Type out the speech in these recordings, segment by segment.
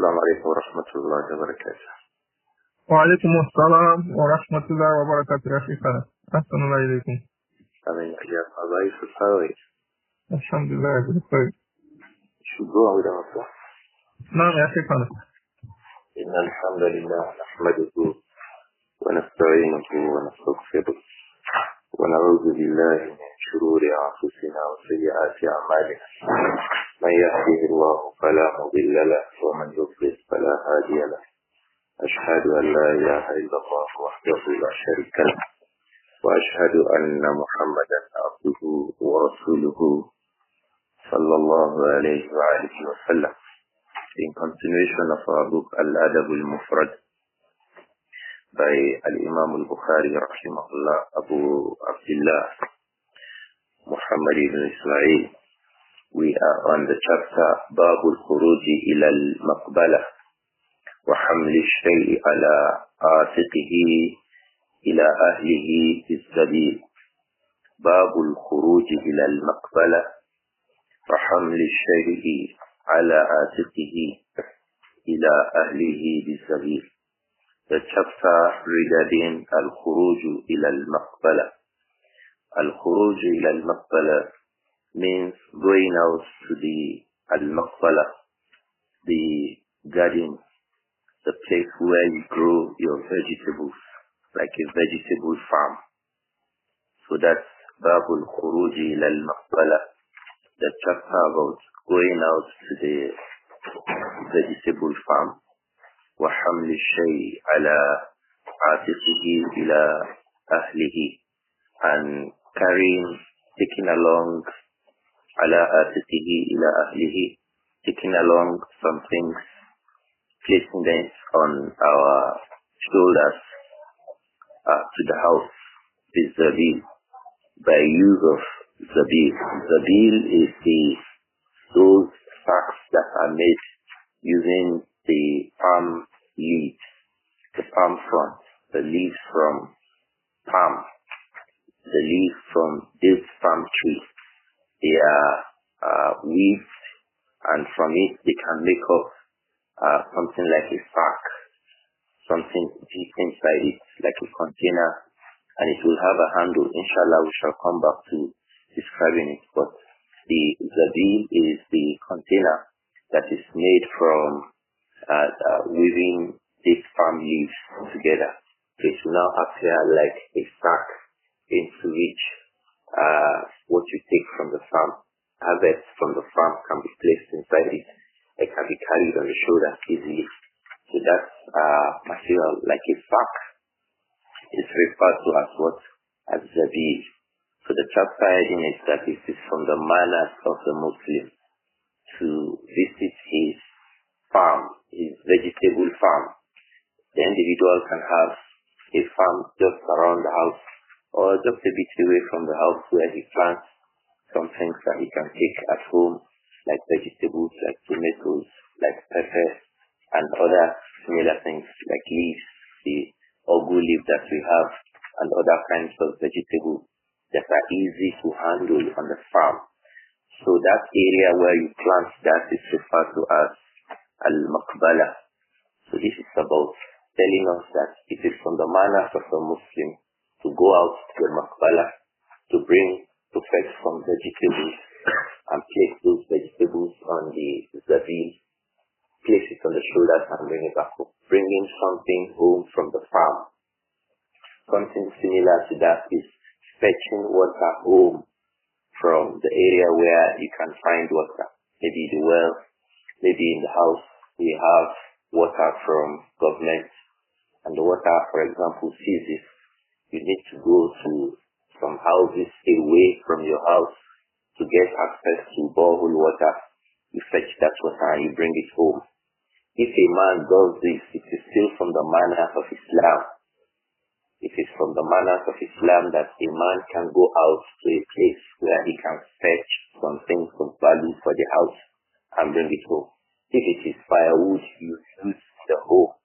السلام عليكم ورحمة الله وبركاته. وعليكم السلام ورحمة الله وبركاته يا شيخنا. أحسن الله إليكم. آمين. يا الله يسعدك. الحمد لله بخير. شو الدعاء إذا أصلح؟ نعم يا شيخنا. إن الحمد لله نحمده ونستعينه ونستغفره ونعوذ بالله من شرور أنفسنا وسيئات أعمالنا. من يهده الله فلا مضل له ومن يضلل فلا هادي له. أشهد أن لا إله إلا الله وحده لا شريك له وأشهد أن محمدا عبده ورسوله صلى الله عليه وآله وسلم. In continuation of our book Al-Adab Al-Mufrad by Al-Imām Al-Bukhāri rahimahullah, Abu Abdullah Muhammad ibn Ismā'īl, we are on the chapter Bāb al-Khuruj ila al-Maqbalah wa hamli ash-shay'i ala ātiqihi ila ahlihi bis-sabīl. Bāb al-Khuruj ila al-Maqbalah wa hamli ash-shay'i ala ātiqihi ila ahlihi bis-sabīl. The chapter regarding Al-Khuruj ila al-Maqbalah. Al-Khuruj ila al-Maqbalah means going out to the Al-Maqbalah, the garden, the place where you grow your vegetables, like a vegetable farm. So that's Babul Khuruj ila al-Maqbalah, the chapter about going out to the vegetable farm. وحمل الشيء على عاتقه إلى أهله, and taking along على عاتقه إلى أهله, taking along some things, placing them on our shoulders to the house with zabil, by use of zabil. Zabil is those sacks that are made using the palm leaves, the palm front, the leaves from palm, the leaves from this palm tree. They are weaved, and from it they can make up something like a sack, something deep inside it, like a container, and it will have a handle. Inshallah, we shall come back to describing it, but the zabil is the container that is made from weaving these palm leaves together. So it will now appear like a sack into which what you take from the farm, harvest from the farm, can be placed inside it. It can be carried on the shoulder easily. So that material, like a sack, is referred to as what? As zabil. So the chapter heading is that it is from the manners of the Muslim to visit his farm, his vegetable farm. The individual can have a farm just around the house or just a bit away from the house where he plants some things that he can take at home, like vegetables, like tomatoes, like peppers, and other similar things like leaves, the ugu leaf that we have, and other kinds of vegetables that are easy to handle on the farm. So that area where you plant that is referred to as Al-Maqbalah. So this is about telling us that it is from the manners of a Muslim to go out to the Maqbalah, to fetch some vegetables and place those vegetables on the zabil, place it on the shoulders and bring it back home, bringing something home from the farm. Something similar to that is fetching water home from the area where you can find water, maybe the well, maybe in the house we have water from government, and the water, for example, ceases. You need to go to some houses away from your house to get access to borehole water. You fetch that water and you bring it home. If a man does this, it is still from the manners of Islam. It is from the manners of Islam that a man can go out to a place where he can fetch some things of value for the house and bring it home. If it is firewood you use the home,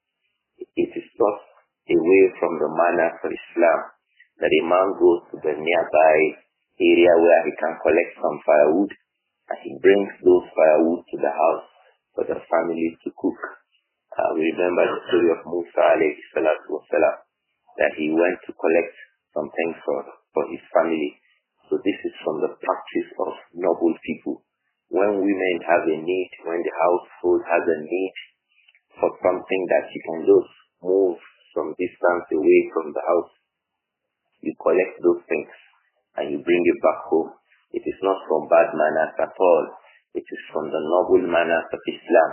it is just away from the manners of Islam that a man goes to the nearby area where he can collect some firewood and he brings those firewood to the house for the family to cook. We remember the story of Musa alayhi salatu wasalam, that he went to collect some things for his family. So this is from the practice of noble people. When women have a need, when the household has a need for something that you can just move some distance away from the house, you collect those things and you bring it back home. It is not from bad manners at all. It is from the noble manners of Islam.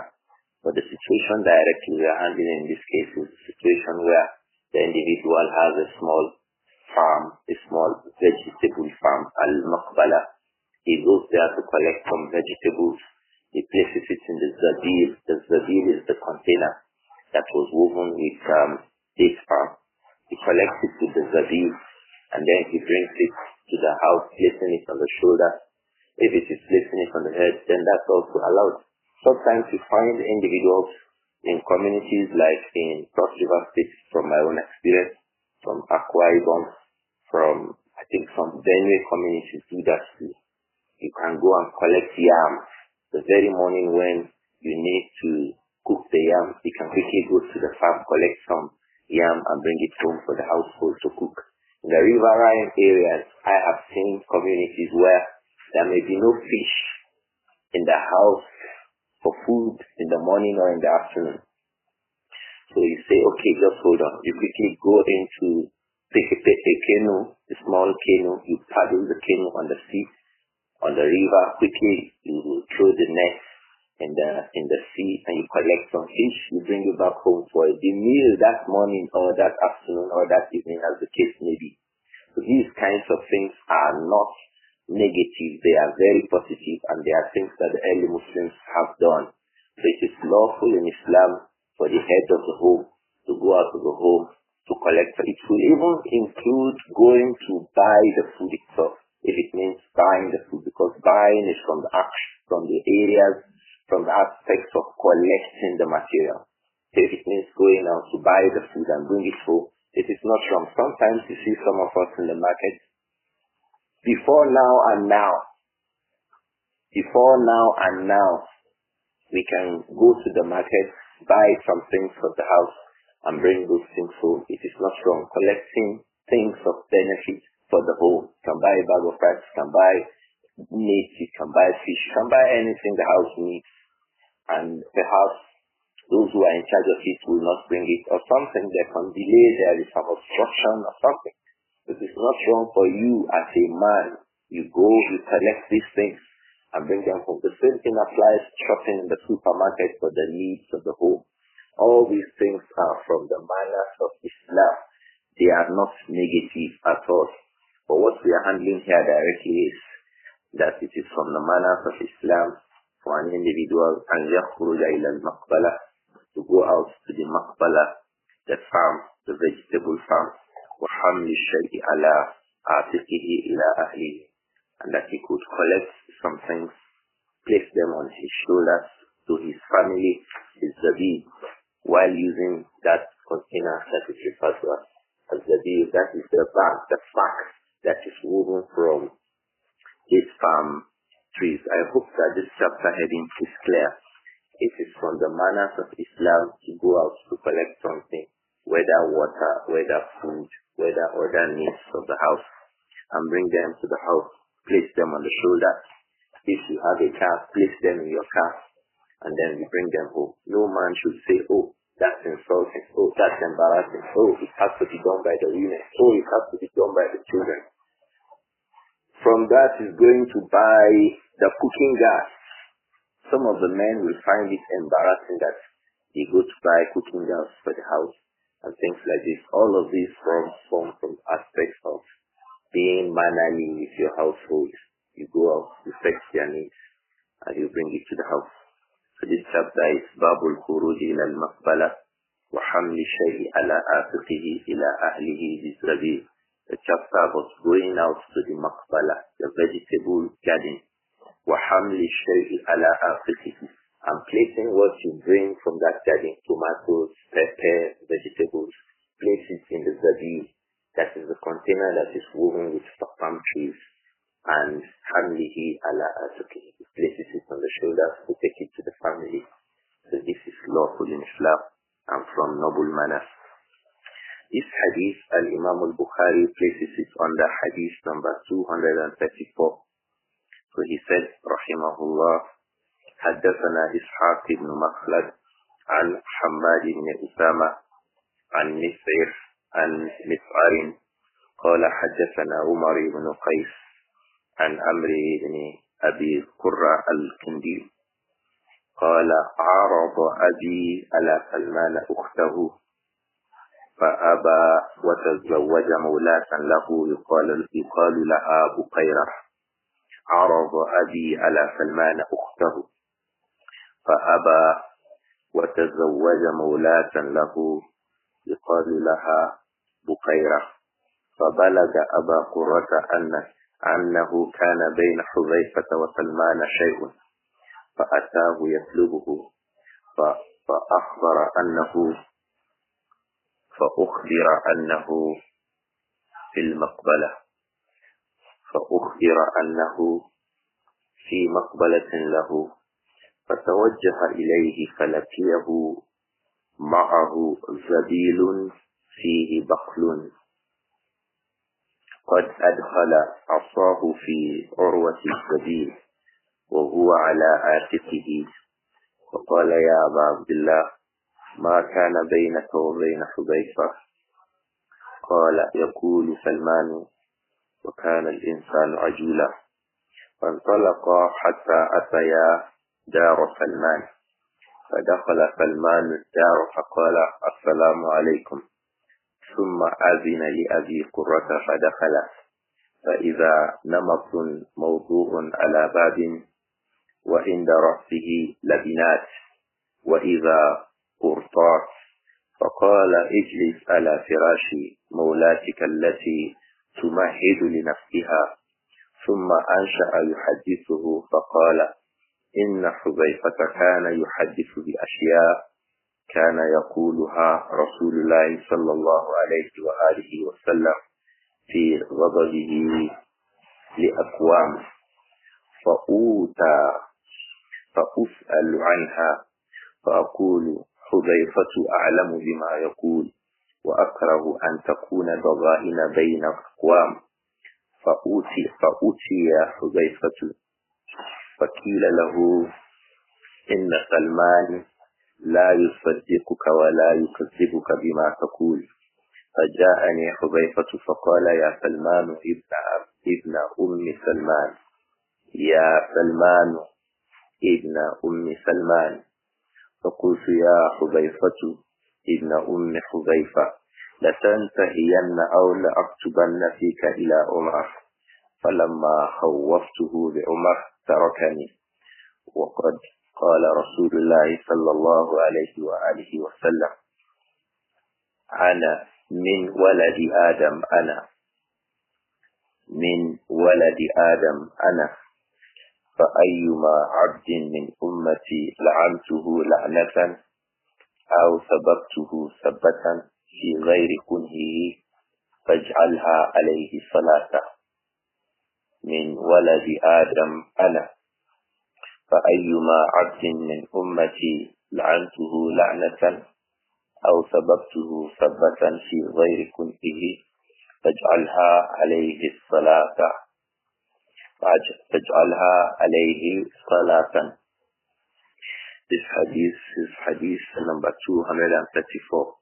But the situation directly we are handling in this case is a situation where the individual has a small farm, a small vegetable farm, al-maqbala. He goes there to collect some vegetables. He places it in the zabil. The zabil is the container that was woven with this farm. He collects it with the zabil and then he brings it to the house, placing it on the shoulder. If it is placing it on the head, then that's also allowed. Sometimes you find individuals in communities like in Cross River State, from my own experience, from Akwa Ibom, from I think some Benue communities do that too. You can go and collect yam the very morning when you need to cook the yam. You can quickly go to the farm, collect some yam and bring it home for the household to cook. In the riverine areas, I have seen communities where there may be no fish in the house for food in the morning or in the afternoon. So you say, okay, just hold on. You quickly go into take a canoe, a small canoe. You paddle the canoe on the sea, on the river. Quickly, you throw the net in the sea and you collect some fish. You bring it back home for the meal that morning or that afternoon or that evening, as the case may be. So these kinds of things are not negative. They are very positive, and they are things that the early Muslims have done. So it is lawful in Islam for the head of the home to go out of the home to collect. It will even include going to buy the food itself, if it means buying the food, because buying is from the action, from the areas, from the aspects of collecting the material. So if it means going out to buy the food and bring it home, it is not wrong. Sometimes you see some of us in the market, before now and now, we can go to the market, buy some things for the house, and bring those things home. It is not wrong. Collecting things of benefit for the home. You can buy a bag of rice, you can buy meat, you can buy fish, you can buy anything the house needs. And perhaps those who are in charge of it will not bring it, or something that can delay, there is some obstruction or something. It is not wrong for you as a man. You go, you collect these things and bring them home. The same thing applies shopping in the supermarket for the needs of the home. All these things are from the manners of Islam. They are not negative at all. But what we are handling here directly is that it is from the manners of Islam for an individual and yakhruja ila al-maqbala, to go out to the maqbala, the farm, the vegetable farm, وحمل الشيء على عاتقه إلى أهله, and that he could collect some things, place them on his shoulders to his family, his zabi, while using that container that is referred to as zabi. That is the bag, the sack that is woven from these palm trees. I hope that this chapter heading is clear. It is from the manners of Islam to go out to collect something, whether water, whether food, whether other needs of the house, and bring them to the house, place them on the shoulder. If you have a car, place them in your car, and then you bring them home. No man should say, oh, that's insulting, oh, that's embarrassing, oh, it has to be done by the women, oh, it has to be done by the children. From that is going to buy the cooking gas. Some of the men will find it embarrassing that they go to buy cooking gas for the house and things like this. All of these from aspects of being mannerly with your household. You go out, you fetch their needs, and you bring it to the house. So this chapter is Babul Khuruj ila al-Maqbala wa hamli shay'i ala afiqihi ila ahlihi bizrabi. The chapter was going out to the Maqbala, the vegetable garden, wa hamli shay'i ala afiqihi, and placing what you bring from that garden, tomatoes, pepper, vegetables, place it in the zabi. That is the container that is woven with palm trees, and hamlihi ala afiqihi, places it on the shoulders to take it to the family. So this is lawful in Islam. and from noble manners. This hadith, Al-Imām Al-Bukhāri places it under hadith number 234. So he said, Rahimahullah, حدثنا إسحاق بن مخلد عن حماد بن أسامة عن نصير عن مسعر قال حدثنا عمر بن قيس عن عمرو بن أبي قرة الكندي قال عرض أبي على سلمان أخته فأبى وتزوج مولاة له يقال لها بقيرة. عرض أبي على سلمان أخته فأبى وتزوج مولاة له يقال لها بقيرة. فبلغ أبا قرة أنه كان بين حذيفة وسلمان شيء فأتاه يطلبه فأخبر أنه في المقبلة في مقبلة له فتوجه إليه فلقيه معه زبيل فيه بخل قد أدخل عصاه في عروة الزبيل وهو على عاتقه فقال يا أبا عبد الله ما كان بينك وبين حذيفة؟ قال يقول سلمان وكان الإنسان عجولا. فانطلقا حتى أتيا دار سلمان فدخل سلمان الدار فقال السلام عليكم ثم أذن لأبي قرة فدخل فإذا نمط موضوع على باب وعند رأسه لبنات وإذا قرطاس فقال اجلس على فراش مولاتك التي تمهد لنفسها. ثم أنشأ يحدثه فقال إن حذيفة كان يحدث بأشياء كان يقولها رسول الله صلى الله عليه وآله وسلم في غضبه لأقوام فأسأل عنها فأقول حذيفة أعلم بما يقول وأكره أن تكون ضغائن بين أقوام. فأتي حذيفة فقيل له إن سلمان لا يصدقك ولا يكذبك بما تقول. فجاءني حذيفة فقال يا سلمان ابن أم سلمان يا سلمان ابن أم سلمان. فقلت يا حذيفة ابن أم حذيفة لتنتهين أو لأكتبن فيك إلى عمر. فلما خوفته بعمر تركني. وقد قال رسول الله صلى الله عليه وآله وسلم أنا من ولد آدم أنا فأيما عبد من أمتي لعنته لعنة أو سببته سبة في غير كنهه فاجعلها عليه صلاة. من ولد آدم أنا فأيما عبد من أمتي لعنته لعنة أو سببته سبة في غير كنهه فاجعلها عليه الصلاة. This hadith is hadith number 234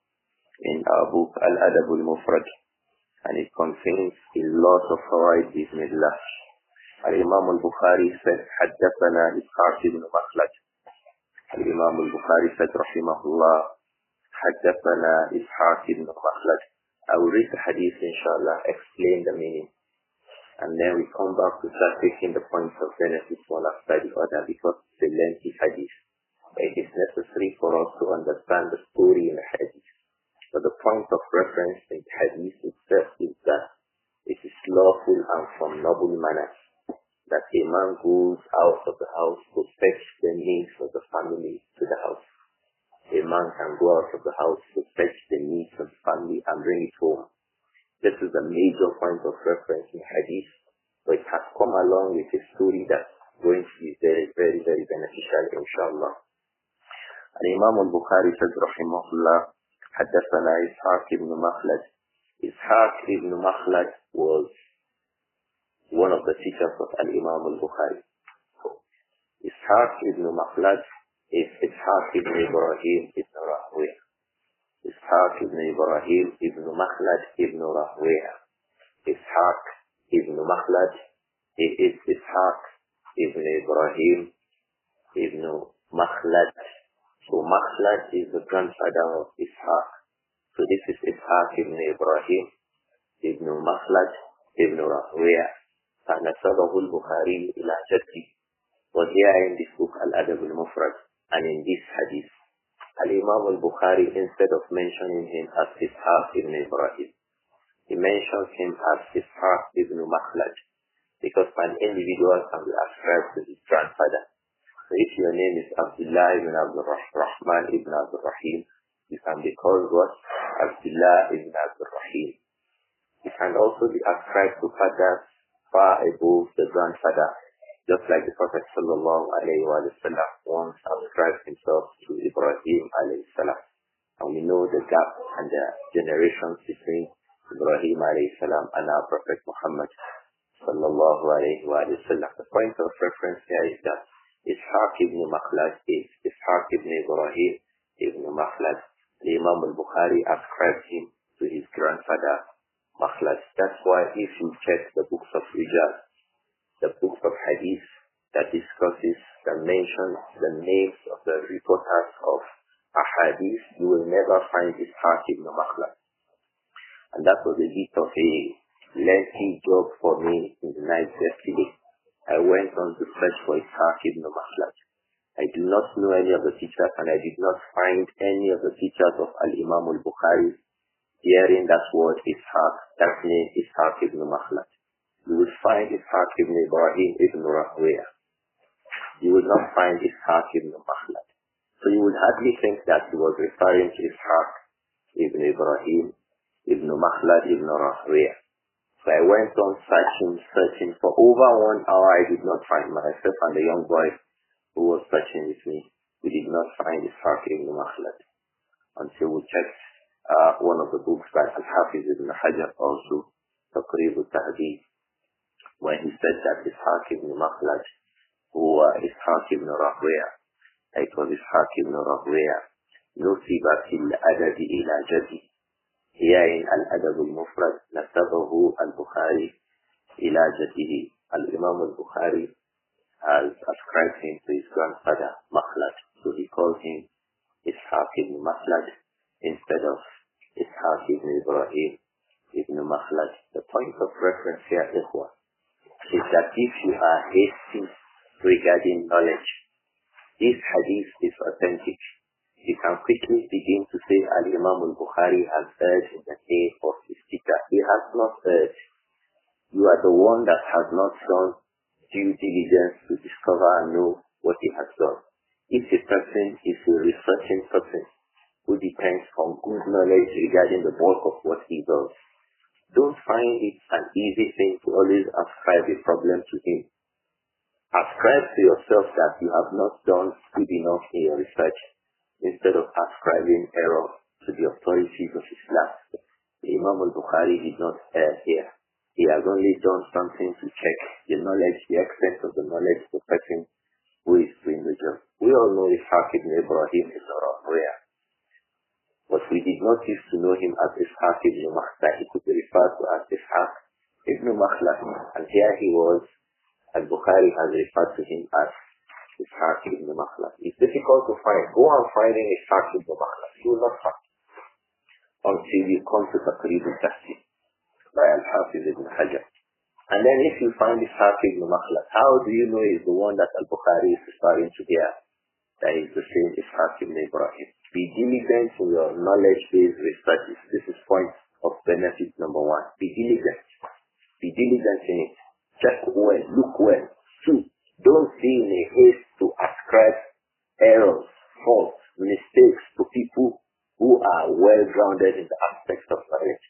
in our book Al-Adab Al-Mufrad, and it contains a lot of fawaid bismillah. Al-Imām Al-Bukhāri said حدثنا إسحاق بن مخلد. Al-Imām Al-Bukhāri said rahimahullah حدثنا إسحاق بن مخلد. I will read the hadith inshallah, explain the meaning, and then we come back to start taking the points of benefit one after the other because it's a lengthy hadith. It is necessary for us to understand the story in the hadith. But the point of reference in the hadith itself is that it is lawful and from noble manners that a man goes out of the house to fetch the needs of the family to the house. A man can go out of the house to fetch the needs of the family and bring it home. This is a major point of reference in hadith, but it has come along with a story that's going to be very, very, very beneficial, inshallah. Al-Imām Al-Bukhāri said, rahimahullah, حدثنا إسحاق ibn Makhlad. Ishaq ibn Makhlad was one of the teachers of Al-Imām Al-Bukhāri. Ishaq ibn Makhlad is Ishaq ibn Ibrāhīm ibn Rahwayh. Ishaq ibn Ibrāhīm ibn Makhlad ibn Rahwayh. Ishaq ibn Makhlad is Ishaq ibn Ibrāhīm ibn Makhlad. So Makhlad is the grandfather of Ishaq. So this is Ishaq ibn Ibrāhīm ibn Makhlad ibn Rahwayh. فَنَسَبَهُ الْبُخَارِي إِلَى جَدِّهِ. But here in this book, Al-Adab Al-Mufrad, and in this hadith, Al-Imām Al-Bukhari, instead of mentioning him as Ishaq ibn Ibrāhīm, he mentions him as Ishaq ibn Makhlad, because an individual can be ascribed to his grandfather. So if your name is Abdullah ibn Abdur-Rahman ibn Abdur-Rahim, you can be called what? Abdullah ibn Abdur-Rahim. You can also be ascribed to fathers far above the grandfather, just like the Prophet sallallahu alayhi wa sallam once ascribed himself to Ibrāhīm alayhi salam. And we know the gap and the generations between Ibrāhīm alayhi salam and our Prophet Muhammad sallallahu alayhi wa sallam. The point of reference here is that Ishaq ibn Makhlad is Ishaq ibn Ibrāhīm ibn Makhlad. The Imam Al-Bukhari ascribed him to his grandfather Makhlad. That's why if you check the books of Rijal, the books of Hadith that discusses the mentions, the names of the reporters of Ahadith, you will never find Ishaq ibn Makhlad. And that was a bit of a lengthy job for me in the night yesterday. I went on to search for Ishaq ibn Makhlad. I do not know any of the teachers, and I did not find any of the teachers of Al-Imām Al-Bukhari hearing that word Ishaq, that name Ishaq ibn Makhlad. You will find Ishaq ibn Ibrāhīm ibn Rahwayh. You will not find Ishaq ibn Makhlad. So you would hardly think that he was referring to Ishaq ibn Ibrāhīm ibn Makhlad ibn Rahwayh. So I went on searching for over 1 hour. I did not find myself and the young boy who was searching with me. We did not find Ishaq ibn Makhlad until we checked one of the books by Al-Hafiz ibn Hajar, also Taqrīb al-Tahdīth, when he said that Ishaq ibn Makhlad, who Ishaq ibn Rahwayh, it was Ishaq ibn Rahwayh, نُسِبَ فِي الْأَدَبِ إِلَى جَدِّهِ. Here in Al-Adab Al-Mufrad, نَسَبَهُ الْبُخَارِ إِلَى جَدِّهِ. Al-Imām Al-Bukhari has ascribed him to his grandfather Makhlad, so he calls him Ishaq ibn Makhlad instead of Ishaq ibn Ibrāhīm ibn Makhlad. The point of reference here, ikhwah, is that if you are hasty regarding knowledge, this hadith is authentic. You can quickly begin to say Al-Imām Al-Bukhari has erred in the name of his teacher. He has not erred. You are the one that has not done due diligence to discover and know what he has done. If a person is a researching person who depends on good knowledge regarding the bulk of what he does, don't find it an easy thing to always ascribe a problem to him. Ascribe to yourself that you have not done good enough in your research, instead of ascribing error to the authorities of Islam. The Imam Al-Bukhari did not err here. He has only done something to check the knowledge, the extent of the knowledge of the person who is doing the job. We all know Ishaq ibn Ibrāhīm ibn Rahwayh, but we did not used to know him as Ishaq ibn Makhlad. He could be referred to as Ishaq ibn Makhlad. And here he was, Al-Bukhari has referred to him as Ishaq ibn Makhlad. It's difficult to find. Go on finding Ishaq ibn Makhlad. You will not find until you come to Taqrīb al-Tahdīth by Al-Hafiz ibn Hajar. And then if you find Ishaq ibn Makhlad, how do you know is the one that Al-Bukhari is referring to here? That is the same Ishaq ibn Ibrāhīm. Be diligent in your knowledge-based researches. This is point of benefit number 1. Be diligent. Be diligent in it. Check well, look well. 2. Don't be in a haste to ascribe errors, faults, mistakes to people who are well-grounded in the aspects of knowledge.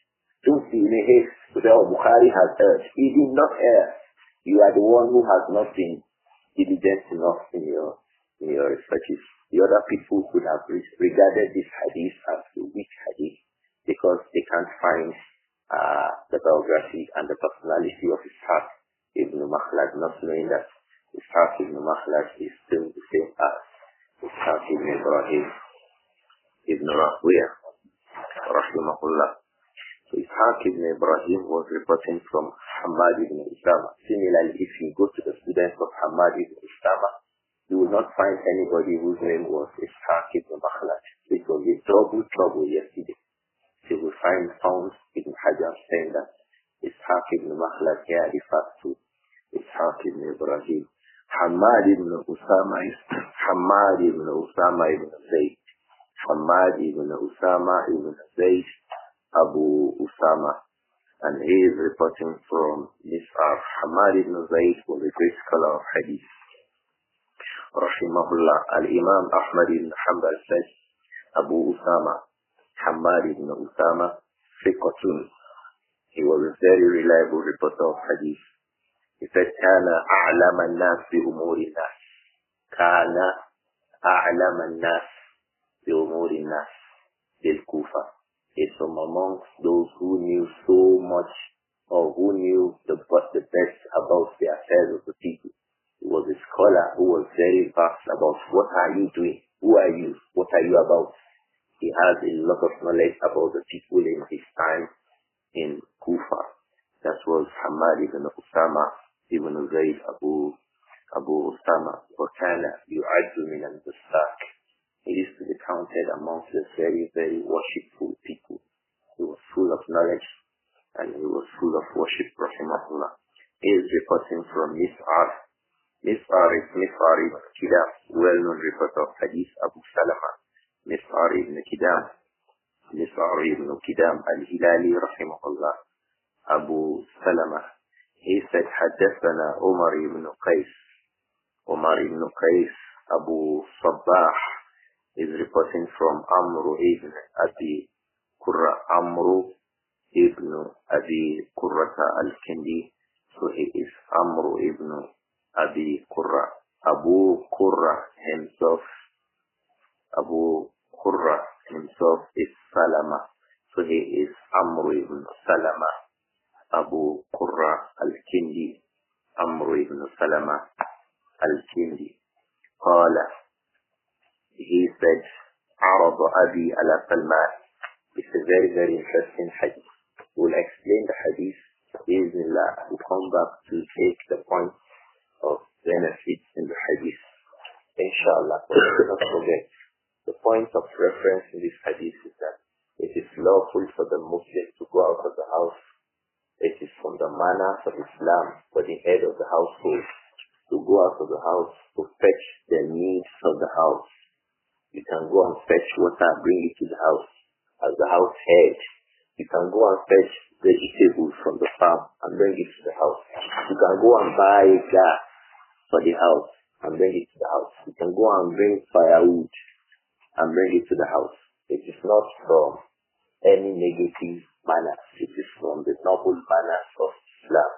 Don't be in a haste to say, oh, Bukhari has erred. He did not err. You are the one who has not been diligent enough in your in your researches. The other people could have regarded this hadith as a weak hadith because they can't find the biography and the personality of Ishaq ibn Makhlad, not knowing that Ishaq ibn Makhlad is still the same as Ishaq ibn Ibrāhīm ibn Rahwiyah, rahimahullah. So Ishaq ibn Ibrāhīm was reporting from Hammad ibn Usama. Similarly, if you go to the students of Hammad ibn Usama, you will not find anybody whose name was Ishaq ibn Makhlad. It was a trouble yesterday. So you will find Tawns ibn Hajar saying that Ishaq ibn Makhlad here refers to Ishaq ibn Ibrāhīm. Hammad ibn Usama is Hammad ibn Usama ibn Zayd. Hammad ibn Usama ibn Zayd Abu Usama. And he is reporting from Nāsir. Hammad ibn Zayd was a great scholar of Hadith, rahimahullah. Al-Imām Ahmad ibn Hanbal said, Abu Usama, Hammad ibn Usama, Fiqatun. He was a very reliable reporter of Hadith. He said, كان أعلم الناس بأمور الناس. كان أعلم الناس بأمور الناس بالكوفة. Is from amongst those who knew so much, or who knew the best about the affairs of the people. He was a scholar who was very vast about what are you doing, who are you, what are you about. He has a lot of knowledge about the people in his time in Kufa. That was Hammad ibn Usama ibn Zayd Abu Usama. وَكَانَ يُعَدُّ مِنَ الْبُسَّاقِ. He used to be counted amongst the very, very worshipful people. He was full of knowledge and he was full of worship, rahimahullah. He is reporting from Nāsir. Nāsir is Nāsir ibn Kidam, well-known reporter of Hadith, Abu Salama. Nāsir ibn Kidam. Nāsir ibn Kidam al-Hilali, rahimahullah. Abu Salama. He said, حدثنا Umar ibn Qais. Umar ibn Qais, Abu Sabbah, is reporting from Amr ibn Abi Qurra. Amr ibn Abi Qurrata al-Kindi. So he is Amr ibn Abi Qurra. Abu Qurra himself is Salama. So he is Amr ibn Salama. Abu Qurra al-Kindi. Amr ibn Salama al-Kindi. قال, he said, عرض أبي على سلمان. It's a very, very interesting hadith. We'll explain the hadith. Bismillah. We'll come back to take the point of benefits in the hadith. Inshallah. Do not forget, the point of reference in this hadith is that it is lawful for the Muslim to go out of the house. It is from the manners of Islam for the head of the household to go out of the house to fetch the needs of the house. You can go and fetch water and bring it to the house as the house head. You can go and fetch vegetables from the farm and bring it to the house. You can go and buy gas for the house and bring it to the house. You can go and bring firewood and bring it to the house. It is not from any negative manner. It is from the noble manners of Islam.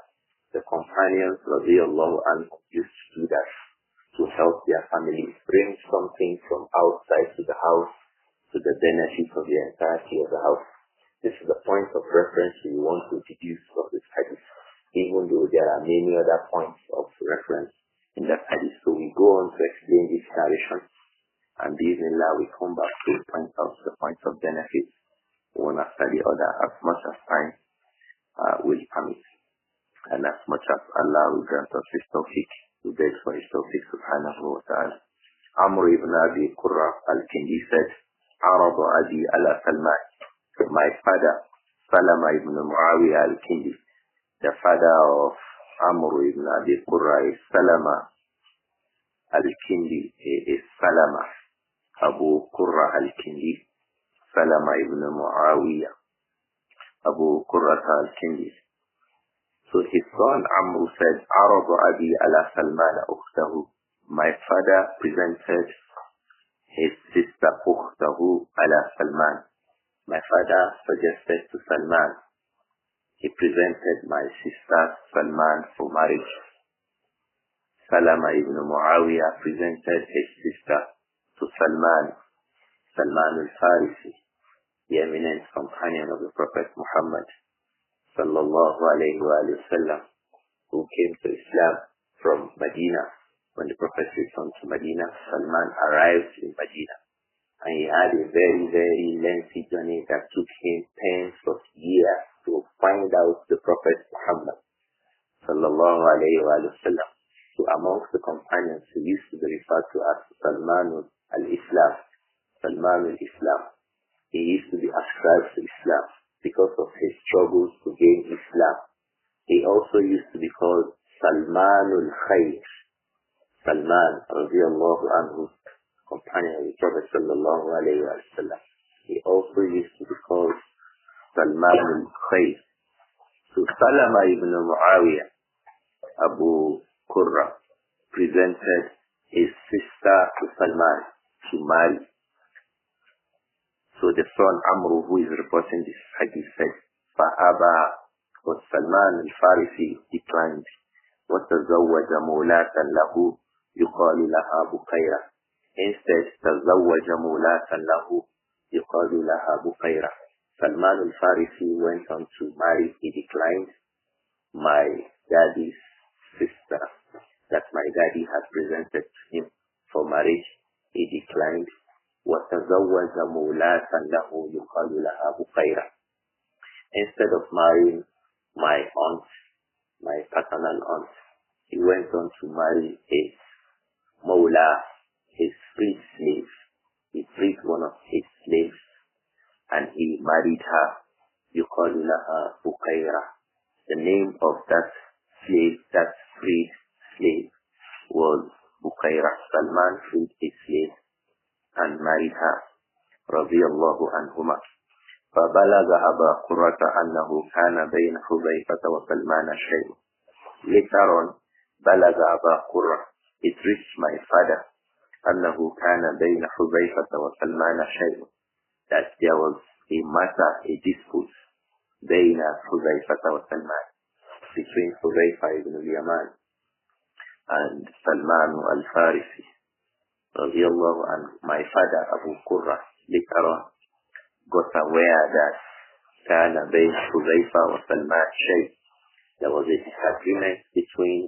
The companions, radiallahu anhu, used to do that to help their families, bring something from outside to the house to the benefit of the entirety of the house. This is the point of reference we want to deduce from this hadith, even though there are many other points of reference in that hadith. So we go on to explain this narration, and bismillah we come back to the points of benefit, one after the other, as much as time will permit, and as much as Allah will grant us his tawfiq. We beg for his tawfiq subhanahu wa ta'ala. Amr ibn Abi Qurra al-Kindi said, عرض أبي على سلمان. My father, Salama ibn Muawiyah al-Kindi, the father of Amr ibn Abi Qurra is Salama al-Kindi. He is Salama Abu Qurra al-Kindi. Salama ibn Muawiyah Abu Qurra al-Kindi. So his son Amr said, عرض أبي على سلمان أخته. My father presented his sister أخته على Salman. My father suggested to Salman, he presented my sister Salman for marriage. Salama ibn Muawiyah presented his sister to Salman al-Farisi, the eminent companion of the Prophet Muhammad sallallahu alayhi wa sallam, who came to Islam from Medina. When the Prophet returned to Medina, Salman arrived in Medina. And he had a very, very lengthy journey that took him tens of years to find out the Prophet Muhammad sallallahu alayhi wa sallam. So amongst the companions, he used to be referred to as Salman al-Islam. Salman al-Islam. He used to be ascribed to Islam because of his struggles to gain Islam. He also used to be called Salman al-Khayr. Salman, radiallahu anhu, companion of the Prophet sallallahu alayhi wa sallam. He also used to be called Salman al-Khayr. So Salama ibn Muawiyah, Abu Qurra, presented his sister to Salman to marry. So the son Amr, who is reporting this hadith, said, فَأَبَى وَالسَّلْمَانُ الْفَارِسِي declined. وَتَزَوَّجَ مُولَاةً لَهُ يُقَالُ لَهَا بُقَيْرَةً. Instead, تَزَوَّجَ مُولَاةً لَهُ يُقَالُ لَهَا بُقَيْرَةً. Salman al-Farisi went on to marry. He declined my daddy's sister that my daddy had presented to him for marriage. He declined. وَتَزَوَّجَ مُولَاةً لَهُ يُقَالُ لَهَا بُقَيْرَةً. Instead of marrying my aunt, my paternal aunt, he went on to marry his mawla, his freed slave. He freed one of his slaves and he married her. يُقَالُ لَهَا بُقَيْرَةً. The name of that slave, that freed slave, was Bukhayra. Salman freed his slave and married her. Radiyallahu anhuma. فبلغ أبا قرة أنه كان بين حذيفة وسلمان شيء. Later on, بلغ أبا قرة, it reached my father, أنه كان بين حذيفة وسلمان شيء, that there was a matter, a dispute, بين حذيفة وسلمان, between Hudayfa ibn al-Yaman and Salman al-Farisi. Radiyallahu anhu. My father, Abu Qurra, later on got aware that كان بين Hudayfa and Salman Shaykh. There was a disagreement between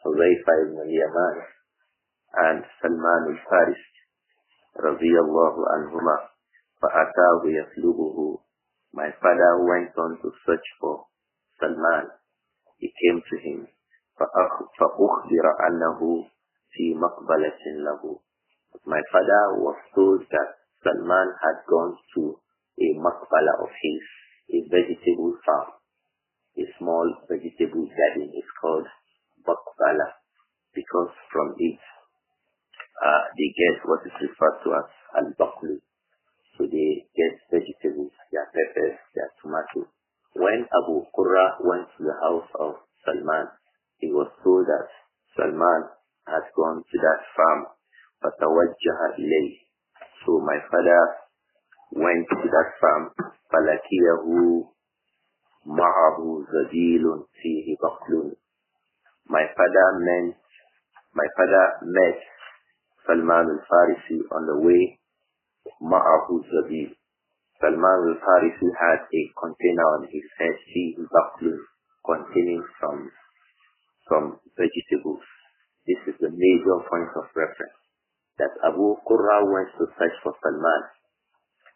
Hudayfa ibn al-Yaman and Salman al-Farisi. Radiyallahu anhuma. فأتاه يطلبه. My father went on to search for Salman. He came to him. فأخبر أنه في مقبلة له. My father was told that Salman had gone to a maqbala of his, a vegetable farm. A small vegetable garden is called maqbala because from it they get what is referred to as al-baqlu. So they get vegetables, their peppers, their tomatoes. When Abu Qurra went to the house of Salman, he was told that Salman had gone to that farm. فَتَوَجَّهَ إِلَيْهِ. So my father went to that farm. فَلَكِيَهُ مَعَهُ زَبِيلٌ فِيهِ بَقْلٌ. My father met Salman al-Farisi on the way. مَعَهُ زَبِيلٌ. Salman al-Farisi had a container on his head, فِيهِ بَقْلٌ, containing some vegetables. This is the major point of reference. That Abu Qurra went to search for Salman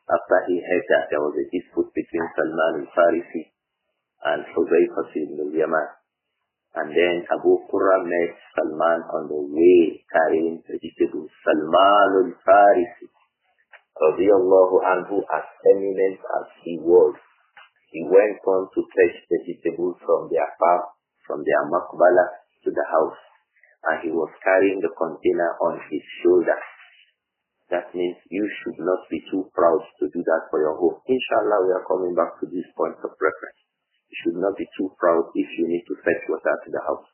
after he heard that there was a dispute between Salman al-Farisi and Hudayfa ibn al-Yaman. And then Abu Qurra met Salman on the way carrying vegetables. Salman al-Farisi, radiyallahu anhu, as eminent as he was, he went on to fetch vegetables from their farm, from their maqbala to the house. And he was carrying the container on his shoulder. That means you should not be too proud to do that for your home. Inshallah, we are coming back to these points of reference. You should not be too proud if you need to fetch water to the house.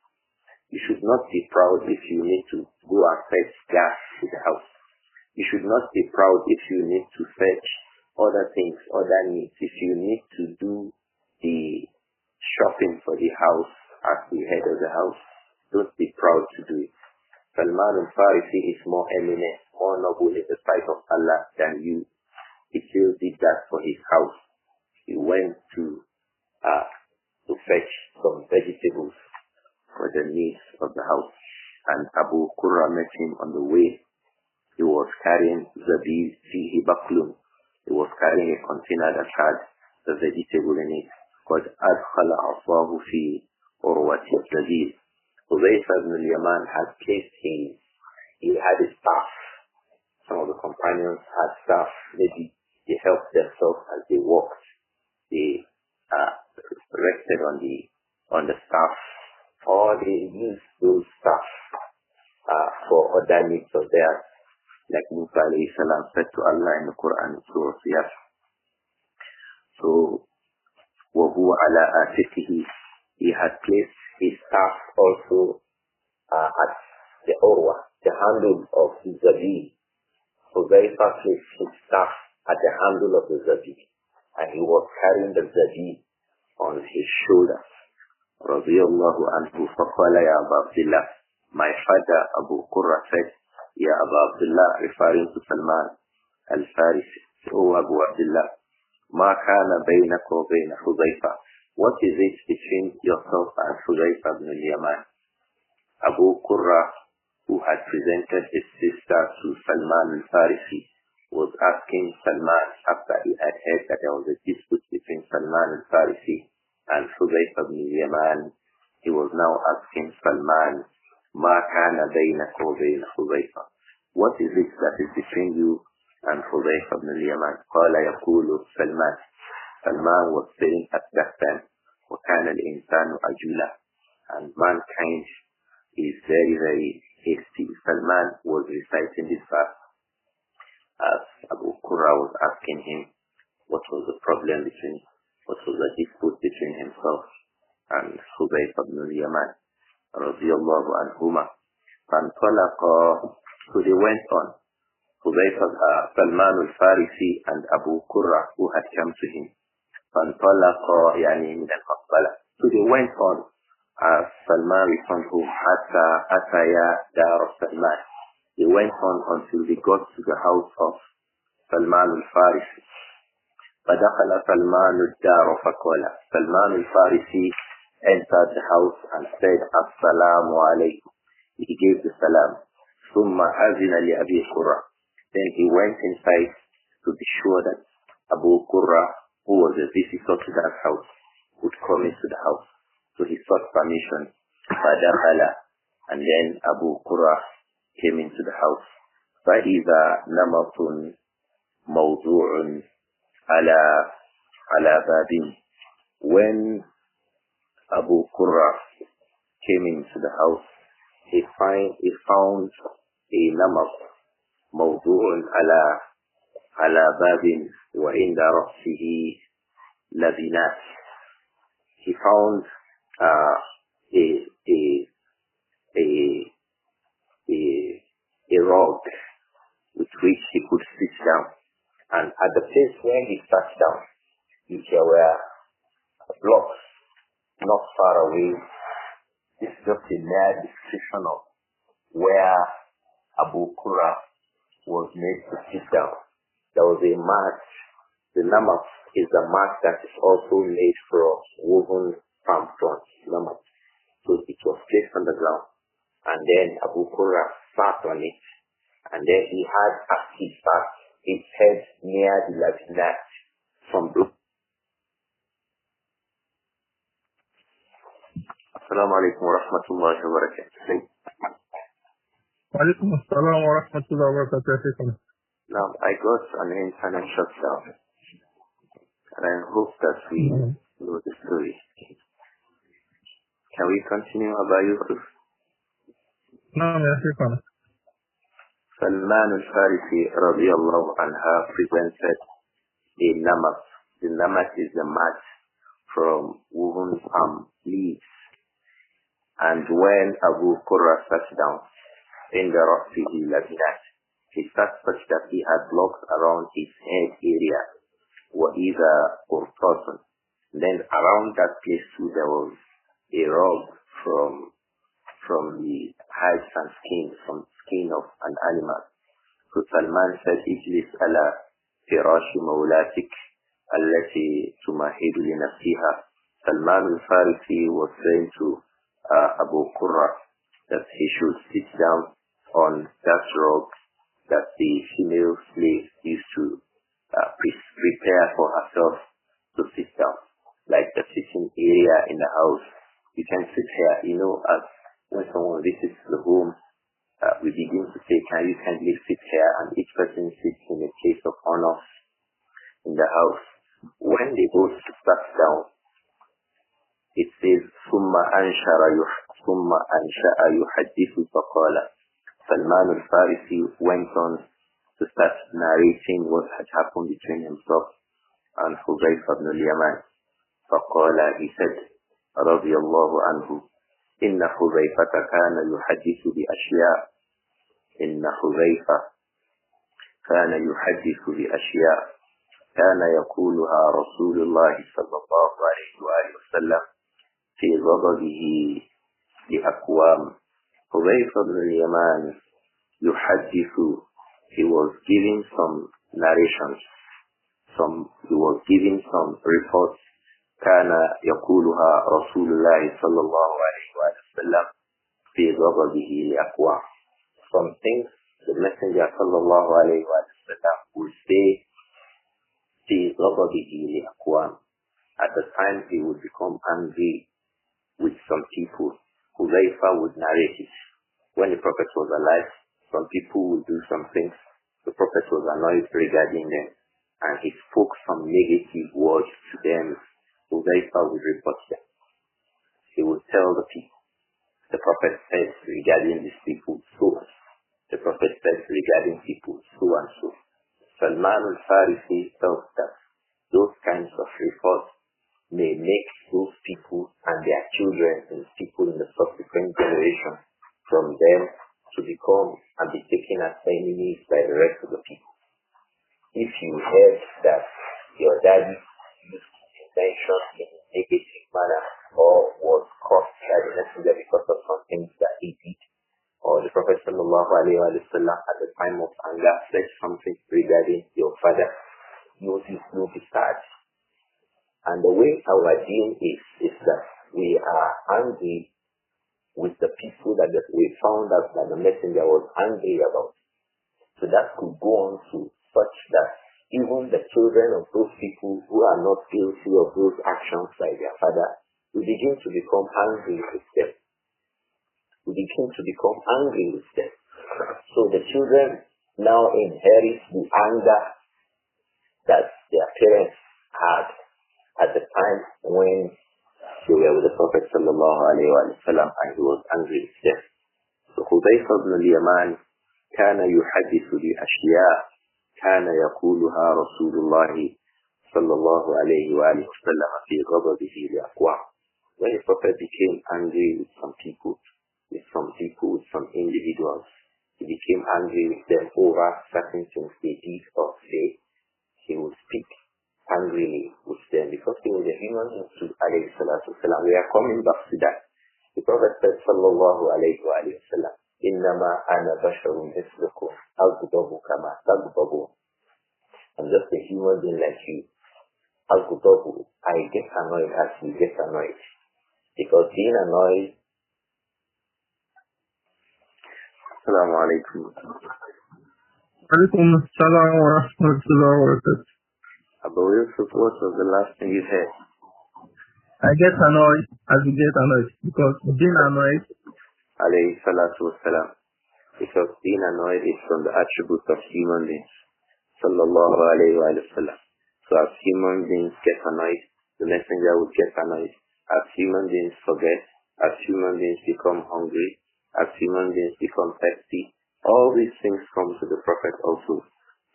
You should not be proud if you need to go and fetch gas to the house. You should not be proud if you need to fetch other things, other needs. If you need to do shopping for the house as the head of the house. Don't be proud to do it. Salman al-Farisi is more eminent, more noble in the sight of Allah than you. He still did that for his house. He went to fetch some vegetables for the needs of the house. And Abu Qurra met him on the way. He was carrying zabib fihi baklun. He was carrying a container that had the vegetable in it. Called adkhala asahu fi urwati zabib. Hudayfa ibn al-Yaman had placed he had a staff. Some of the companions had staff. Maybe they helped themselves as they walked. They rested on the staff, or they used those staff for other needs of theirs. Like Musa alayhi salam said to Allah in the Quran, Surah Yas. So, وَهُوَ عَلَىٰ آتِكِهِ, he had placed his staff also at the urwa, the handle of the zabib. Hudayfa placed his staff at the handle of the zabib, and he was carrying the zabib on his shoulders. Radiyallahu anhu, فَقَالَ يَا أَبَا عَبْدِ اللَّهِ, my father Abu Qurra said, Ya Abu Abdullah, referring to Salman al-Farisi, O Abu Abdullah, Ma kana baynaka wa bayna Hudayfa. What is it between yourself and Hudayfa ibn al-Yaman? Abu Qurra, who had presented his sister to Salman al-Farisi, was asking Salman, after he had heard that there was a dispute between Salman al-Farisi and Hudayfa ibn al-Yaman, he was now asking Salman, Ma kana baynaka wa bayna Hudayfa. What is it that is between you and Hudayfa ibn al-Yaman? Qala yaqulu Salman. Salman was saying at that time, wa kana al-insanu ajula. And mankind is very, very hasty. Salman was reciting this verse as Abu Qurra was asking him what was the problem what was the dispute between himself and Hudayfa ibn al-Yaman. Radiyallahu anhuma. So they went on. Salman al-Farisi and Abu Qurra, who had come to him. So they went on as Salman returned home. Ataya dar Salman. They went on until they got to the house of Salman al-Farisi. فدخل سلمان الدار فقال. Salman al-Farisi entered the house and said, Assalamu alaykum. He gave the salam. ثم أذن لأبي قرة. Then he went inside to be sure that Abu Qurra, who was a visitor to that house, would come into the house. So he sought permission. فدخل. And then Abu Qurra came into the house. فإذا نمط موضوع على باب. When Abu Qurra came into the house, he found a namak موضوع على باب وعند رأسه لبنات. He found a rug with which he could sit down, and at the place where he sat down, there were blocks not far away. This is just a mere description of where Abu Qurra was made to sit down. There was a mat. The namak is a mat that is also made from woven palm fronds. Namak. So it was placed on the ground, and then Abu Qurra sat on it, and then he had, as he sat, his head near the labinat from blue. Assalamu alaikum wa rahmatullahi wa barakatuh. Wa alaikum assalam wa rahmatullahi wa barakatuh. Now, I got an internet shutdown, and I hope that we know the story. Can we continue, Abba Yusuf? No, yes, Salman al-Farisi radiyallahu anha presented a namak. The namak is the mat from woven palm leaves. And when Abu Qurra sat down in the Rasihi Labinat, he sat such that he had blocks around his head area, وَإِذَا قُرْطَةٌ. Then around that place too there was a rug from the hides and skin, from skin of an animal. So Salman said, Ijlis ala firashi mawlatik allati tumahidu li nafsiha. Salman al-Farisi was saying to Abu Qurra that he should sit down on that rug that the female slave used to prepare for herself to sit down, like the sitting area in the house. You can sit here, as when someone visits the home, we begin to say, can you kindly sit here? And each person sits in a place of honor in the house. When they both sat down, it says, ثُمَّ أَنْشَأَ يُحَدِّثُ فَقَالَ. Salman al-Farisi went on to start narrating what had happened between himself and Hudayf ibn al-Yaman. فَقَالَ, he said, رضي الله عنه, إن حذيفة كان يحدث بأشياء. إن حذيفة كان يحدث بأشياء كان يقولها رسول الله صلى الله عليه وآله وسلم في غضبه لأقوام. حذيفة بن اليمان يحدث, he was giving some narrations, he was giving some reports. كان يقولها رسول الله صلى الله عليه وسلم في غضبه لأقوام. Some things the Messenger صلى الله عليه وسلم would say في غضبه لأقوام. At the time he would become angry with some people. Hudayfa would narrate it. When the Prophet was alive, some people would do some things. The Prophet was annoyed regarding them, and he spoke some negative words to them. Hudayfa would report them. He would tell the people, the Prophet said regarding these people, so. The Prophet said regarding people, so and so. Salman al-Farisi felt that those kinds of reports may make those people and their children and people in the subsequent generation from them to become and be taken as enemies by the rest of the people. If you heard that your daddy used intention in a negative manner or was caused by the Messenger because of something that he did, or the Prophet sallallahu alaihi wasallam at the time of anger said something regarding your father, you will be sad. And the way our deen is that we are angry with the people that we found out that the Messenger was angry about. So that could go on to such that even the children of those people who are not guilty of those actions by their father will begin to become angry with them. We begin to become angry with them. So the children now inherit the anger that their parents had at the time when they were with the Prophet sallallahu alaihi wasallam and he was angry with them. So Hudayfa ibn al-Yaman كان يحدث بأشياء كان يقولها رسول الله صلى الله عليه وآله وسلم في غضبه لأقوام. When the Prophet became angry with some people, with some individuals, he became angry with them over certain things they did or say, he would speak angrily with them because he was a human being too, alayhi salatu wasalam. We are coming back to that. The Prophet said, sallallahu alayhi wa sallam, إِنَّمَا أَنَا بَشَرٌ مِثْلُكُمْ أَغْضَبُ كَمَا تَغْضَبُونَ. I'm just a human being like you. أَغْضَبُ, I get annoyed as you get annoyed. Because being annoyed. Assalamu alaikum. Alaikum assalam wa rahmatullahi wa barakatuh. Abdur-Raūf, what was the last thing you said? I get annoyed as you get annoyed because being annoyed, alayhi salatu wassalam, because being annoyed is from the attributes of human beings. Sallallahu alayhi wa sallam. So as human beings get annoyed, the messenger would get annoyed. As human beings forget, as human beings become hungry, as human beings become thirsty, all these things come to the Prophet also.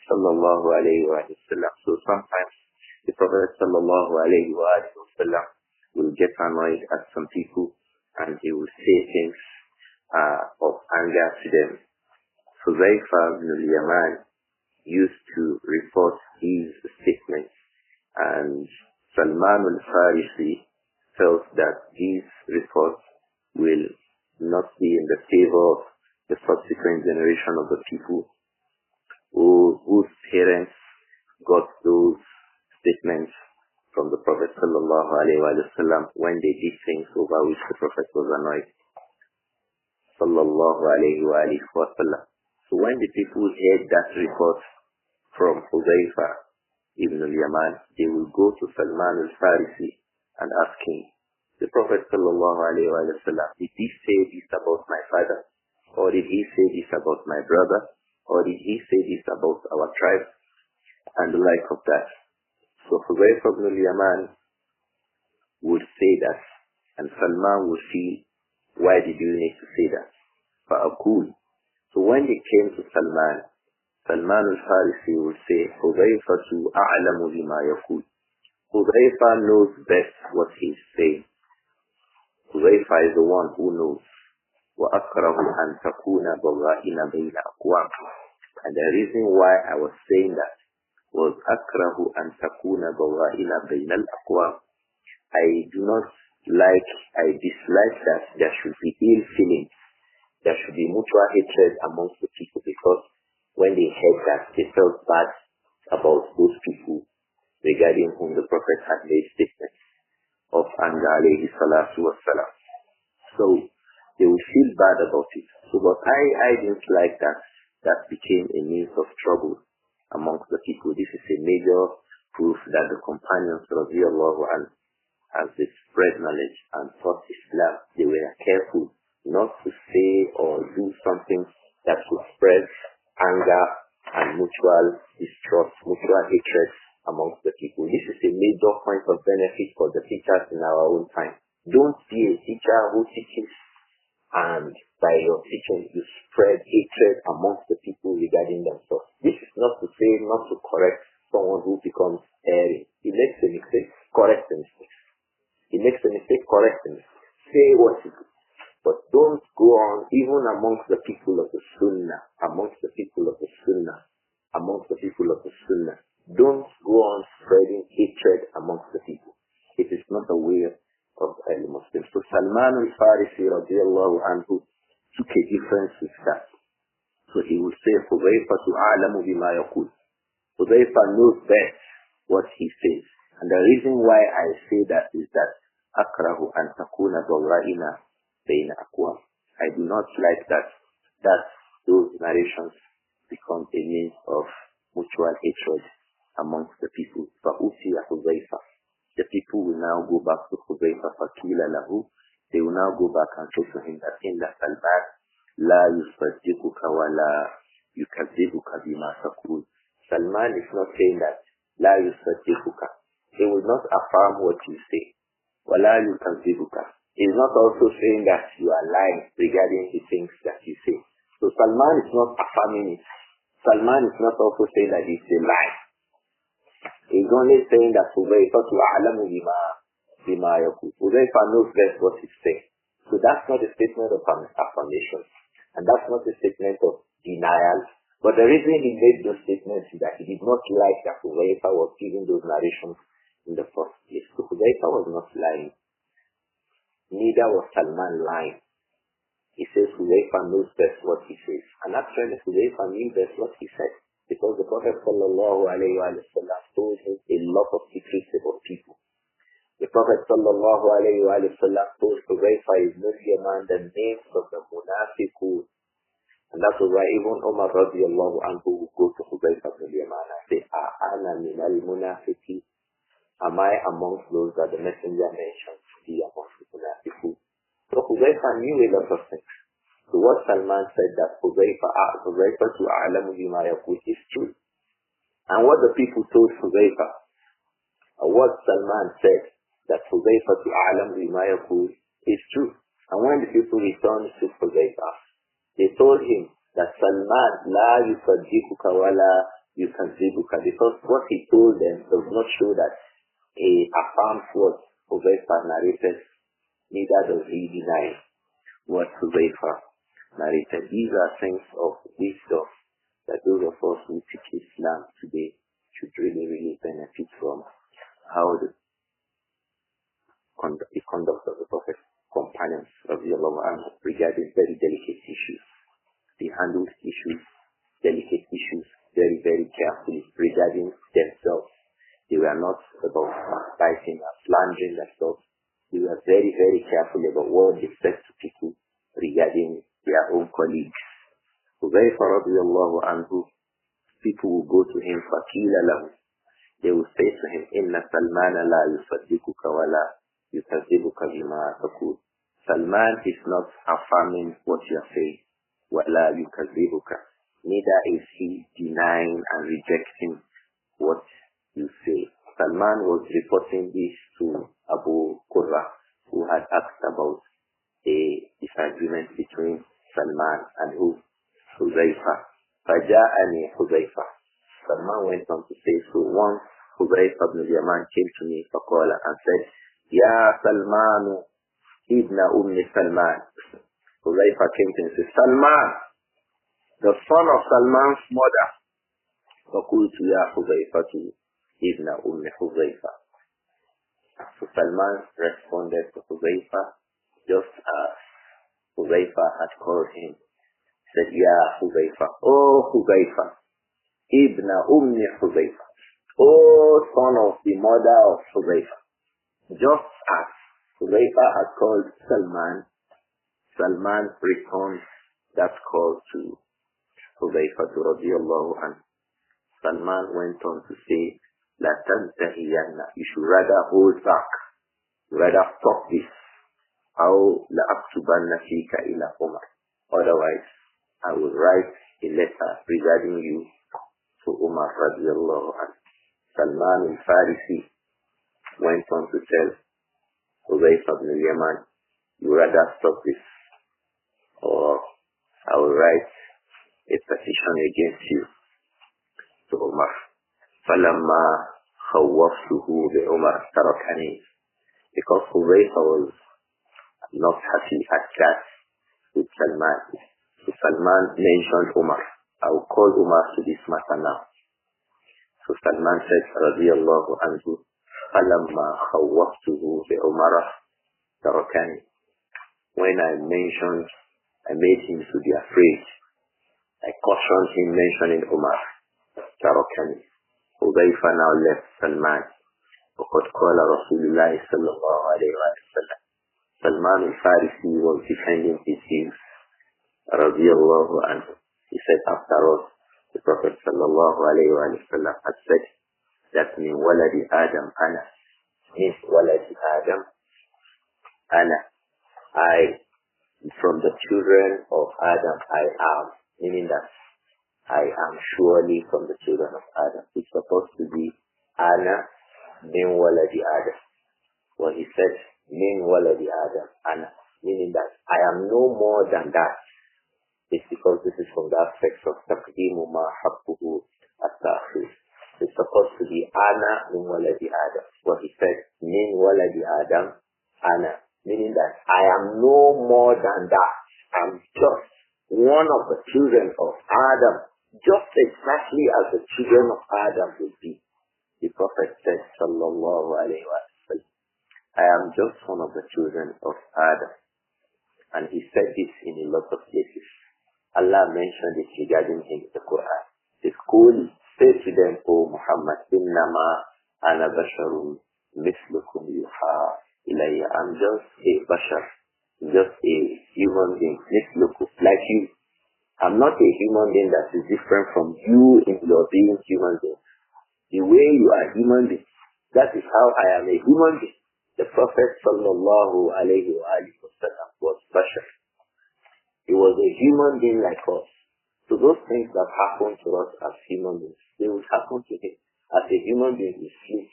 Sallallahu alayhi wa sallam. So sometimes the Prophet sallallahu alayhi wa sallam will get annoyed at some people and he will say things of anger to them. Hudayfa ibn al-Yaman used to report his statements, and Salman al-Farisi felt that these reports will not be in the favor of the subsequent generation of the people whose parents got those statements from the Prophet sallallahu alaihi wasallam when they did things over which the Prophet was annoyed sallallahu alaihi wasallam. So when the people heard that report from Hudayfa ibn al-Yaman, they will go to Salman al-Farisi and ask him, the Prophet sallallahu alaihi wasallam, did he say this about my father? Or did he say this about my brother? Or did he say this about our tribe? And the like of that. So Hudayfa ibn al-Yaman would say that, and Salman would feel, why did you need to say that? فَأَقُولُ. So when they came to Salman, Salman al-Farisi would say, Hudayfatu a'lamu bima yaqul. Hudayfa knows best what he is saying. Hudayfa is the one who knows. وَأَكْرَهُ أَن تَكُونَ بَغَائِنَ بَيْنَ أَقْوَامٍ. And the reason why I was saying that was أَكْرَهُ أَن تَكُونَ بَغَائِنَ بَيْنَ الْأَقْوَامِ. I do not like, I dislike that there should be ill feelings. There should be mutual hatred amongst the people, because when they heard that, they felt bad about those people regarding whom the Prophet had made statements of anger alayhi salatu wassalam. So they would feel bad about it. So but I didn't like that. That became a means of trouble amongst the people. This is a major proof that the companions radiallahu anhu, as they spread knowledge and taught Islam, they were careful not to say or do something that would spread anger and mutual distrust, mutual hatred amongst the people. This is a major point of benefit for the teachers in our own time. Don't be a teacher who teaches and by your teaching you spread hatred amongst the people regarding themselves. This is not to say not to correct someone who becomes erring. He makes a mistake, correct the mistake. He makes a mistake, correct the mistake. Say what he does. But don't go on, even amongst the people of the Sunnah, amongst the people of the Sunnah, amongst the people of the Sunnah, don't go on spreading hatred amongst the people. It is not a way of a Muslim. So Salman al-Farisi radiallahu anhu took a difference with that. So he would say, Hudayfa a'lamu bima yaqul. Hudayfa knows best what he says. And the reason why I say that is that akrahu an takuna dawra'ina bayna aqwam. I do not like that those narrations become a means of mutual hatred amongst the people. فَأُتِيَ Hudayfa. The people will now go back to Hudayfa فَقِيلَ لَهُ. They will now go back and say to him that in the Salman لَا يُصَدِّقُكَ وَلَا يُكَذِّبُكَ بِمَا تَقُولُ. Salman is not saying that لَا يُصَدِّقُكَ. He will not affirm what you say. وَلَا يُكَذِّبُكَ. He is not also saying that you are lying regarding the things that you say. So Salman is not affirming it. Salman is not also saying that it's a lie. He's only saying that Hudayfa a'lamu bima yaqul. Hudayfa knows best what he's saying. So that's not a statement of affirmation. And that's not a statement of denial. But the reason he made those statements is that he did not like that Hudayfa was giving those narrations in the first place. So Hudayfa was not lying. Neither was Salman lying. He says Hudayfa knows best what he says. And actually Hudayfa knew best what he said. Because the Prophet sallallahu alayhi wa sallam told him a lot of secrets about people. The Prophet sallallahu alayhi wa sallam told Hudayfa ibn al-Yaman the names of the munafiqun. And that's why even Umar radiallahu anhu would go to Hudayfa ibn al-Yaman and say, A'ana min al-munafiqin. Am I amongst those that the messenger mentioned to be amongst the munafiqun? So Hudayfa knew a lot of things. So what Salman said that Hudayfa to a'lamu bima yaqul is true. And what the people told Hudayfa, what Salman said that Hudayfa to a'lamu bima yaqul is true. And when the people returned to Hudayfa, they told him that Salman la yusaddiquka wa la yukazzibuka, because what he told them does not show that he affirms what Hudayfa narrated, neither does he deny what Hudayfa narrated. These are things of wisdom that those of us who teach Islam today should really, really benefit from. How the conduct of the Prophet companions of the Allah regarding regarding very delicate issues. They handled issues, delicate issues, very, very carefully regarding themselves. They were not about fighting and slandering themselves. They were very, very careful about what they said to people regarding their own colleagues. Hudhayfa radiyallahu anhu, people will go to him, فَقِيلَ لَهُ, they will say to him, إِنَّ سَلْمَانَ لَا يُصَدِّقُكَ وَلَا يُكَذِّبُكَ بِمَا تَقُولُ. Salman is not affirming what you are saying. وَلَا يُكَذِّبُكَ. Neither is he denying and rejecting what you say. Salman was reporting this to Abu Qurra, who had asked about a disagreement between Salman and who? Hudhayfa. فَجَاءَنِي Hudhayfa. Salman went on to say, so once Hudhayfa ibn al-Yaman came to me فقال and said, Ya Salman ibn Salman. Hudhayfa came to me and said, Salman, the son of Salman's mother. فقلت يا حذيفة ابن حذيفة. So Salman responded to Hudhayfa just as Hudhayfa had called him. He said, Ya Hudhayfa, oh Hudhayfa, ibn Hudhayfa, oh son of the mother of Hudhayfa. Just as Hudhayfa had called Salman, Salman returned that call to Hudhayfa radiyallahu anhu. Salman went on to say, La tantahiyanna, you should rather hold back, rather stop this. Aw la aktubanna fika ila Umar. Otherwise, I will write a letter regarding you to Umar radiyallahu anhu. Salman al-Farisi went on to tell Hudhayfa ibn al-Yaman, you rather stop this, or I will write a petition against you to Umar. فَلَمَّا خَوَّفْتُهُ بِعُمَرْ تَرَكَنِي. Because Hudhayfa was not happy at that with Salman. So Salman mentioned Umar. I will call Umar to this matter now. So Salman said, radiyallahu anhu, فَلَمَّا خَوَّفْتُهُ بِعُمَرَ تَرَكَنِي. When I made him to be afraid, I cautioned him mentioning Umar. تركني. Hudhayfa now left Salman. وقد قال رسول الله صلى الله عليه وسلم. Salman al-Farisi was defending his views. رضي الله عنه. He said, after all, the Prophet sallallahu alayhi wa sallam had said that min waladi Adam ana. Min waladi Adam ana. From the children of Adam I am. Meaning that I am surely from the children of Adam. It's supposed to be Ana min waladi Adam. When he said min waladi Adam, Ana, meaning that I am no more than that. It's because this is from the aspects of taqdeemu ma habbuhu at-ta'khir. It's supposed to be Ana min waladi Adam. When he said min waladi Adam, Ana, meaning that I am no more than that. I'm just one of the children of Adam, just exactly as the children of Adam will be. The Prophet said, sallallahu alayhi wa sallam, I am just one of the children of Adam. And he said this in a lot of places. Allah mentioned it regarding him in the Quran. The school said to them, O Muhammad, innama ana basharun mislukum yuha ilayya. I'm just a bashar, just a human being, mislukum, like you. I'm not a human being that is different from you in your being human being. The way you are human being, that is how I am a human being. The Prophet sallallahu alayhi wa sallam was bashar. He was a human being like us. So those things that happen to us as human beings, they will happen to him. As a human being, we sleep.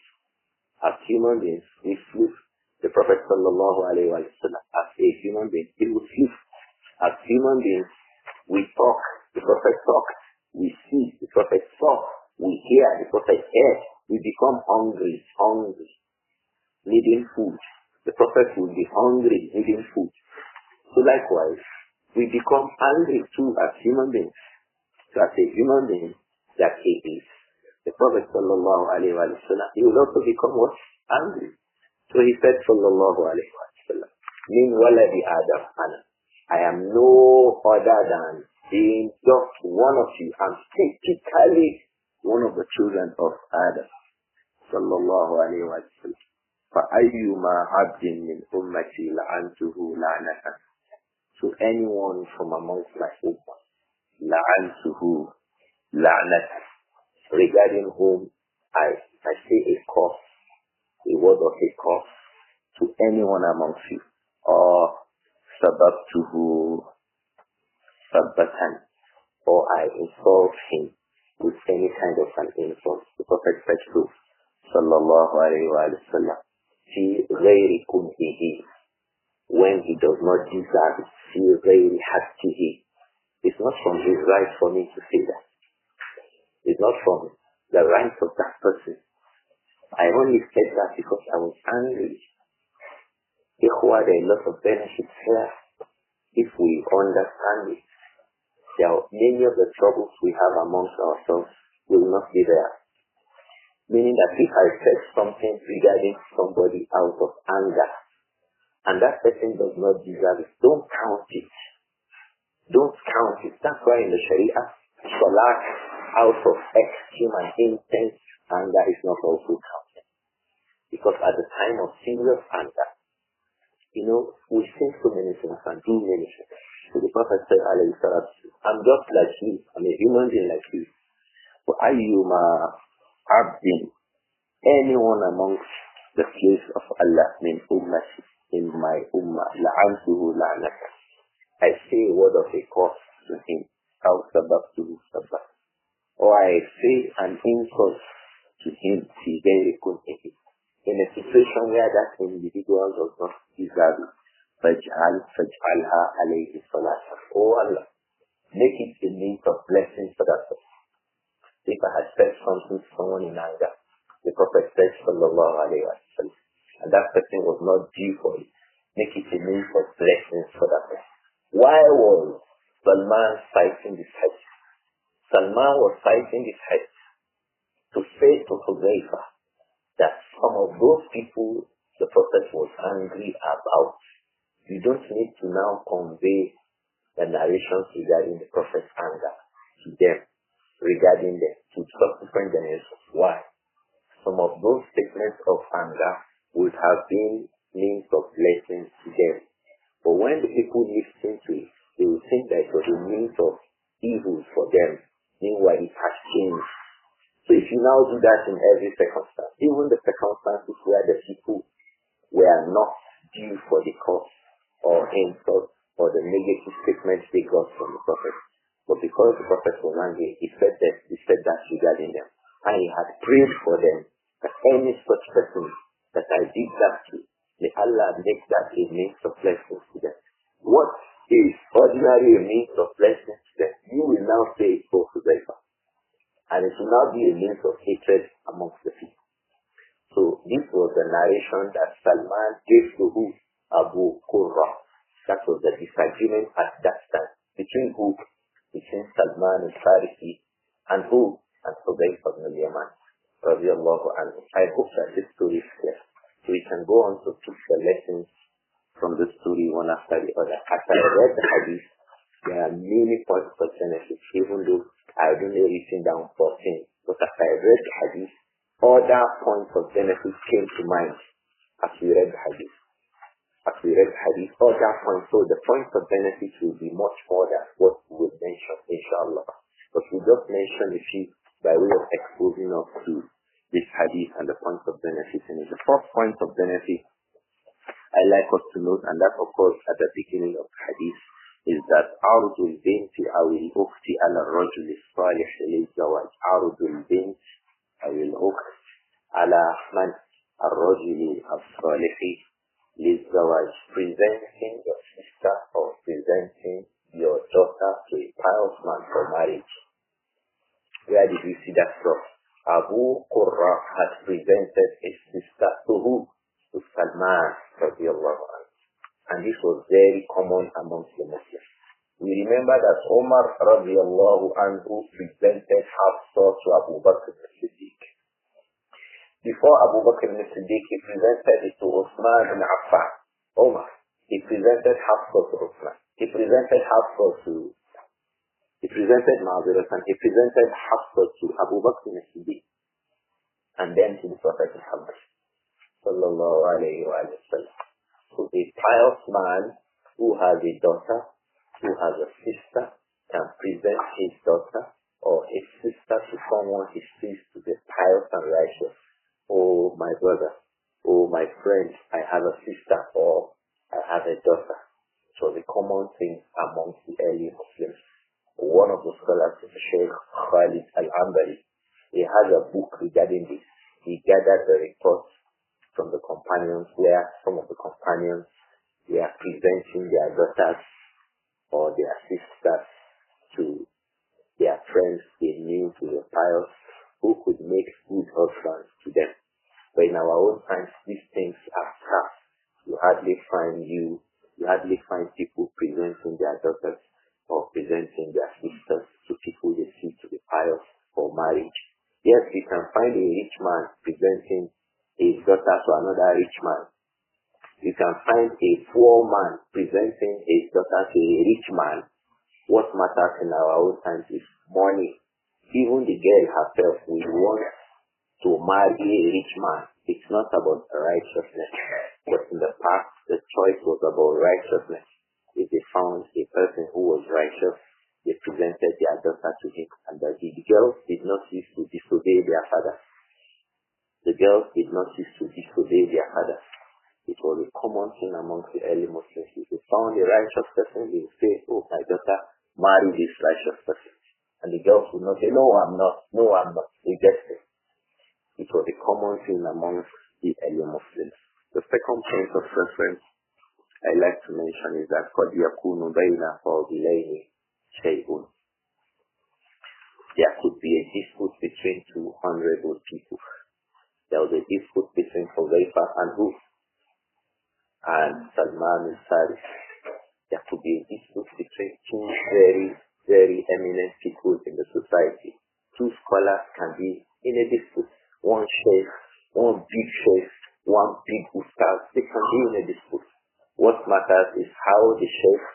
As human beings, we sleep. The Prophet sallallahu alayhi wa sallam, as a human being, he will sleep. As human beings, we talk. The Prophet talked. We see. The Prophet saw. We hear. The Prophet heard. We become hungry, needing food. The Prophet will be hungry, needing food. So likewise, we become angry too as human beings. So as a human being that he is, the Prophet sallallahu alayhi wa sallam, he will also become what? Angry. So he said sallallahu alayhi wa sallam, min waladi Adam ana. I am no other than being just one of you. I'm typically one of the children of Adam. Sallallahu alayhi wa sallam. فَأَيُّمَا عَبْدٍ مِّنْ أُمَّتِي لَعَنْتُهُ لَعْنَةً. So anyone from amongst my ummah, لَعَنْتُهُ لَعْنَةً, regarding whom I say a curse, a word of a curse to anyone amongst you, or sababtuhu sabbatan, or I insult him with any kind of an insult. The Prophet said to sallallahu alayhi wa sallam, fi ghayri kunhihi, when he does not deserve it, fi ghayri haqqihi. It's not from his right for me to say that. It's not from the right of that person. I only said that because I was angry. There are a lot of benefits here if we understand it. There are many of the troubles we have amongst ourselves will not be there. Meaning that if I said something regarding somebody out of anger, and that person does not deserve it, don't count it. Don't count it. That's why in the Sharia, salat out of extreme and intense anger is not also counted. Because at the time of serious anger, we say so many things and do many things. So the Prophet said, alayhi salatu, I'm just like you. I'm a human being like you. For ayyuma abdin, anyone amongst the slaves of Allah, min ummati, in my ummah, la'antuhu la'naka, I say a word of a curse to him, aw sababtuhu sabbat, or I say an insult to him, fi ghayri kunhihi, in a situation where that individual does not deserve it. فَاجْعَلْهَا عَلَيْهِ صَلَاةً. Oh Allah, make it a means of blessing for that person. If I had said something to someone in anger, the Prophet said, sallallahu alayhi wa sallam, and that person was not due for it, make it a means of blessings for that person. Why was Salman citing this hadith? Salman was citing this hadith to say to Hudayfa that some of those people the Prophet was angry about, you don't need to now convey the narrations regarding the Prophet's anger to them, regarding them, to subsequent generations. Why? Some of those statements of anger would have been means of blessings to them. But when the people listen to it, they will think that it was a means of evil for them. Meanwhile, it has changed. So if you now do that in every circumstance, even the circumstances where the people were not due for the cause or insult or the negative statements they got from the Prophet, but because the Prophet was angry, he said that regarding them. And he had prayed for them that any such person that I did that to, may Allah make that a means of blessings to them. What is ordinary a means of blessings to them? You will now say it for Hudayfa. And it will now be a means of hatred amongst the people. So this was the narration that Salman gave to who? Abu Qurra. That was the disagreement at that time. Between who? Between Salman al-Farisi and who? And Hudayfa ibn al-Yaman. Radiallahu anhu. I hope that this story is clear. So we can go on to pick the lessons from the story one after the other. As I read the hadith, there are many points of benefits, even though I have only written down 14. But as I read the hadith, other points of benefits came to mind as we read the hadith. Other points. So the points of benefits will be much more than what we will mention, inshallah. But we just mentioned a few by way of exposing us to this hadith and the points of benefit in it. The first point of benefit I like us to note, and that occurs at the beginning of the hadith, is that عرض البنت أو الأخت على الرجل الصالح للزواج. عرض البنت أو الأخت على من الرجل الصالح للزواج. Presenting your sister or presenting your daughter to a pious man for marriage. Where did we see that from? Abu Qurra had presented his sister to who? To Salman radiallahu anhu. And this was very common amongst the Muslims. We remember that Umar radiallahu anhu presented Hafsa to Abu Bakr al-Siddiq. Before Abu Bakr al-Siddiq, he presented it to Uthman ibn Affan. Umar, he presented Hafsa to Uthman. He presented Nāsir and he presented Hafsa to Abu Bakr as-Siddiq and then to the Prophet Muhammad sallallahu alayhi wa sallam. So a pious man who has a daughter, who has a sister, can present his daughter or his sister to someone he sees to be pious and righteous. Oh, my brother, oh, my friend, I have a sister or I have a daughter. It was a common thing amongst the early Muslims. One of the scholars, Shaykh Al-Ambari, he has a book regarding this. He gathered the reports from the companions where some of the companions were presenting their daughters or their sisters to their friends they knew to the pious who could make good husbands to them. But in our own times, these things are scarce. You hardly find people presenting their daughters or presenting their sisters to people they see to be pious for marriage. Yes, you can find a rich man presenting his daughter to another rich man. You can find a poor man presenting his daughter to a rich man. What matters in our own times is money. Even the girl herself will want to marry a rich man. It's not about righteousness. But in the past, the choice was about righteousness. If they found a person who was righteous, they presented their daughter to him. And the girls did not cease to disobey their father. The girls did not cease to disobey their father. It was a common thing amongst the early Muslims. If they found a righteous person, they would say, oh, my daughter, marry this righteous person. And the girls would not say, no, I'm not. No, I'm not. Reject it. It was a common thing amongst the early Muslims. The second point of reference I like to mention is that قَدْ يَكُونُ بَيْنَ فَاضِلَيْنِ شَيْءٌ. There could be a dispute between two honorable people. There was a dispute between Hudayfa and who? And Salman al-Farisi. There could be a dispute between two very, very eminent people in the society. Two scholars can be in a dispute. One sheikh, one big sheikh, one big ustaz, they can be in a dispute. What matters is how the sheikh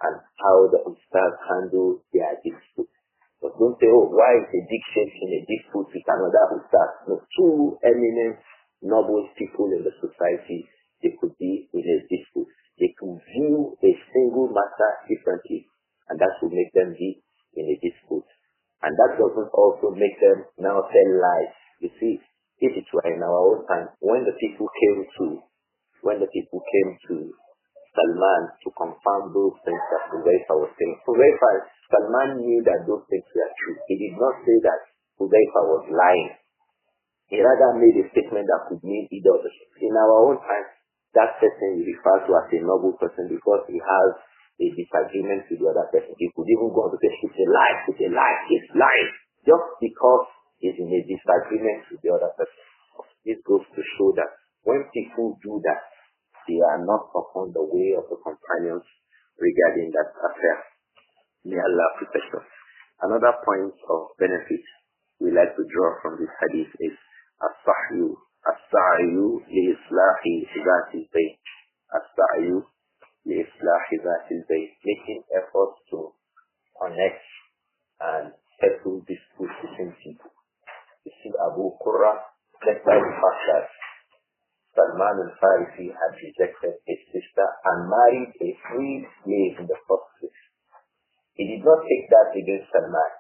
and how the ustaz handle their dispute. But don't say, oh, why is a big sheikh in a dispute with another ustaz? No, two eminent, noble people in the society, they could be in a dispute. They could view a single matter differently, and that would make them be in a dispute. And that doesn't also make them now tell lies. You see, if it were in our own time, when the people came to Salman to confirm those things that Hudayfa was saying, Salman knew that those things were true. He did not say that Hudayfa was lying. He rather made a statement that could mean either of the things. In our own time, that person we refer to as a noble person because he has a disagreement with the other person. He could even go on to say, it's a lie, it's lying. Just because he's in a disagreement with the other person. This goes to show that when people do that, they are not upon the way of the companions regarding that affair. May Allah protect us. Another point of benefit we like to draw from this hadith is as-sa'yu li-islahi dhati al-bayn. As-sa'yu li-islahi dhati al-bayn. Making efforts to connect and settle disputes between people. You see, Abu Qurra, despite the fact that Salman al-Farisi had rejected his sister and married a free slave in the first place. He did not take that against Salman.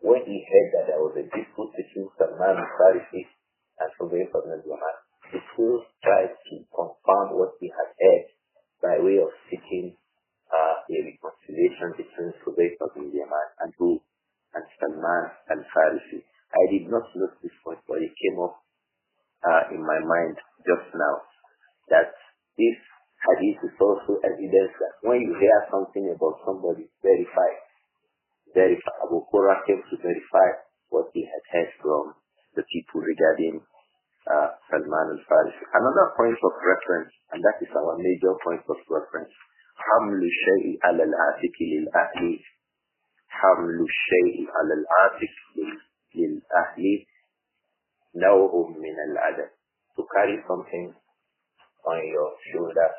When he heard that there was a dispute between Salman al-Farisi and Hudayfa ibn al-Yaman, he still tried to confirm what he had heard by way of seeking a reconciliation between Hudayfa ibn al-Yaman and Salman al-Farisi. I did not note this point, but it came up in my mind just now, that this hadith is also evidence that when you hear something about somebody, verify. Abu Qurra came to verify what he had heard from the people regarding Salman al-Farisi. Another point of reference, and that is our major point of reference, حمل الشيء على العاتق للأهل حمل الشيء على العاتق للأهل نوع من العدد. To carry something on your shoulders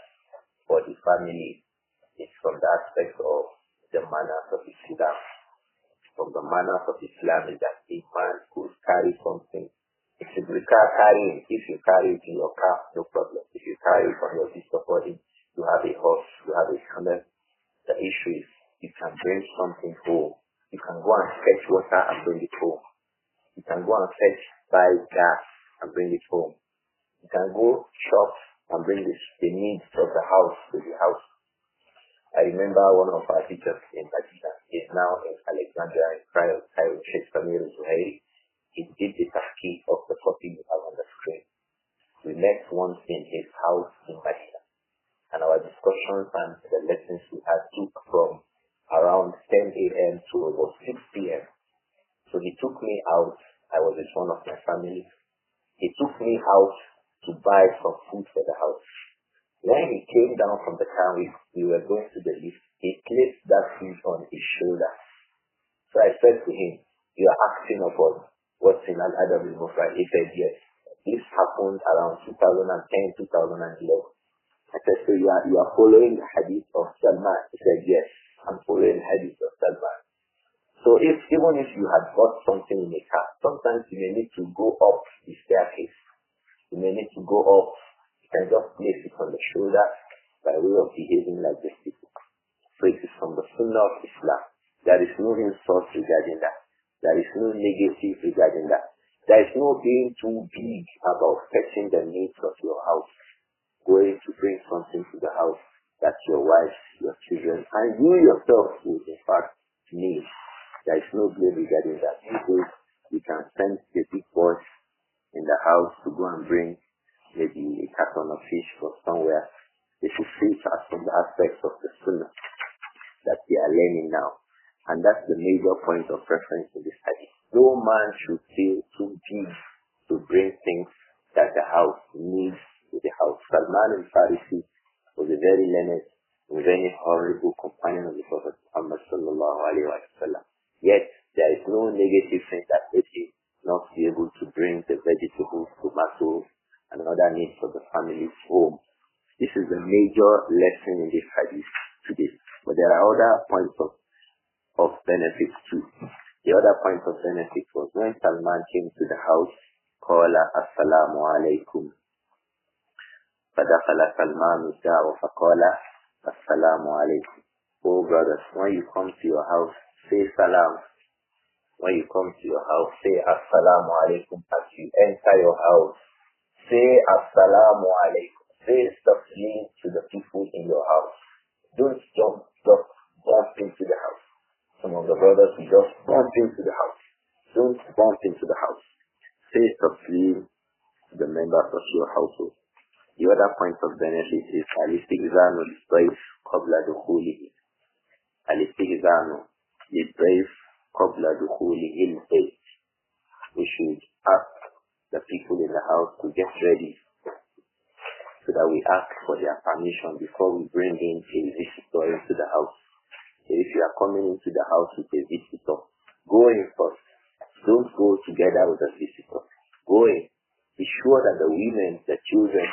for the family is from the aspect of the manners of Islam. From the manners of Islam is that a man could carry something. If you require carrying, if you carry it in your car, no problem. If you carry it on your visitor body, you have a horse, you have a camel. The issue is you can bring something home. You can go and fetch water and bring it home. You can go and buy gas and bring it home. You can go shop and bring the needs of the house to the house. I remember one of our teachers in Medina is now in Alexandria in Cairo, Shaykh Zuhairi. He did the tahqiq of the copy you have on the screen. We met once in his house in Medina, and our discussions and the lessons we had took from around 10 a.m. to about 6 p.m. So he took me out. I was with one of my family. He took me out to buy some food for the house. When he came down from the car, we were going to the lift. He placed that food on his shoulder. So I said to him, "You are asking about what's in Al-Adab Al-Mufrad?" He said, "Yes." This happened around 2010, 2011. I said, "So you are following the hadith of Salman?" He said, "Yes, I'm following the hadith of Salman." So even if you had bought something in a car, sometimes you may need to go up the staircase. You may need to go up. You can just place it on the shoulder by way of behaving like this people. So it is from the Sunnah of Islam. There is no insult regarding that. There is no negative regarding that. There is no being too big about fetching the needs of your house. Going to bring something to the house that your wife, your children, and you yourself would in fact need. There is no blame regarding that. Because you can send the big boys in the house to go and bring maybe a carton of fish from somewhere. They should see it as from the aspects of the Sunnah that they are learning now. And that's the major point of reference in this hadith. No man should feel too big to bring things that the house needs to the house. Salman al-Farisi was a very learned and very horrible companion of the Prophet Muhammad sallallahu alayhi wa sallam. Yet, there is no negative thing that made him not be able to bring the vegetables, tomatoes, and other needs of the family's home. This is a major lesson in this hadith today. But there are other points of benefit too. The other point of benefit was when Salman came to the house, Qala Assalamu alaikum. فَدَخَلَ سَلْمَانُ الدَّارَ فَقَالَ السَّلَامُ عَلَيْكُمْ. Oh brothers, when you come to your house, say salam. When you come to your house, say Assalamu alaikum. As you enter your house, say Assalamu alaikum. Say taslim to the people in your house. Don't just bump into the house. Some of the brothers will just bump into the house. Don't bump into the house. Say taslim to the members of your household. The other point of benefit is al-istighzānu lil-ḍayf qabla dukhulihi. Al-istighzānu lil-ḍayf qabla dukhulihi al-bayt. We should ask the people in the house to get ready so that we ask for their permission before we bring in a visitor into the house. So if you are coming into the house with a visitor, go in first. Don't go together with the visitor. Go in. Be sure that the women, the children,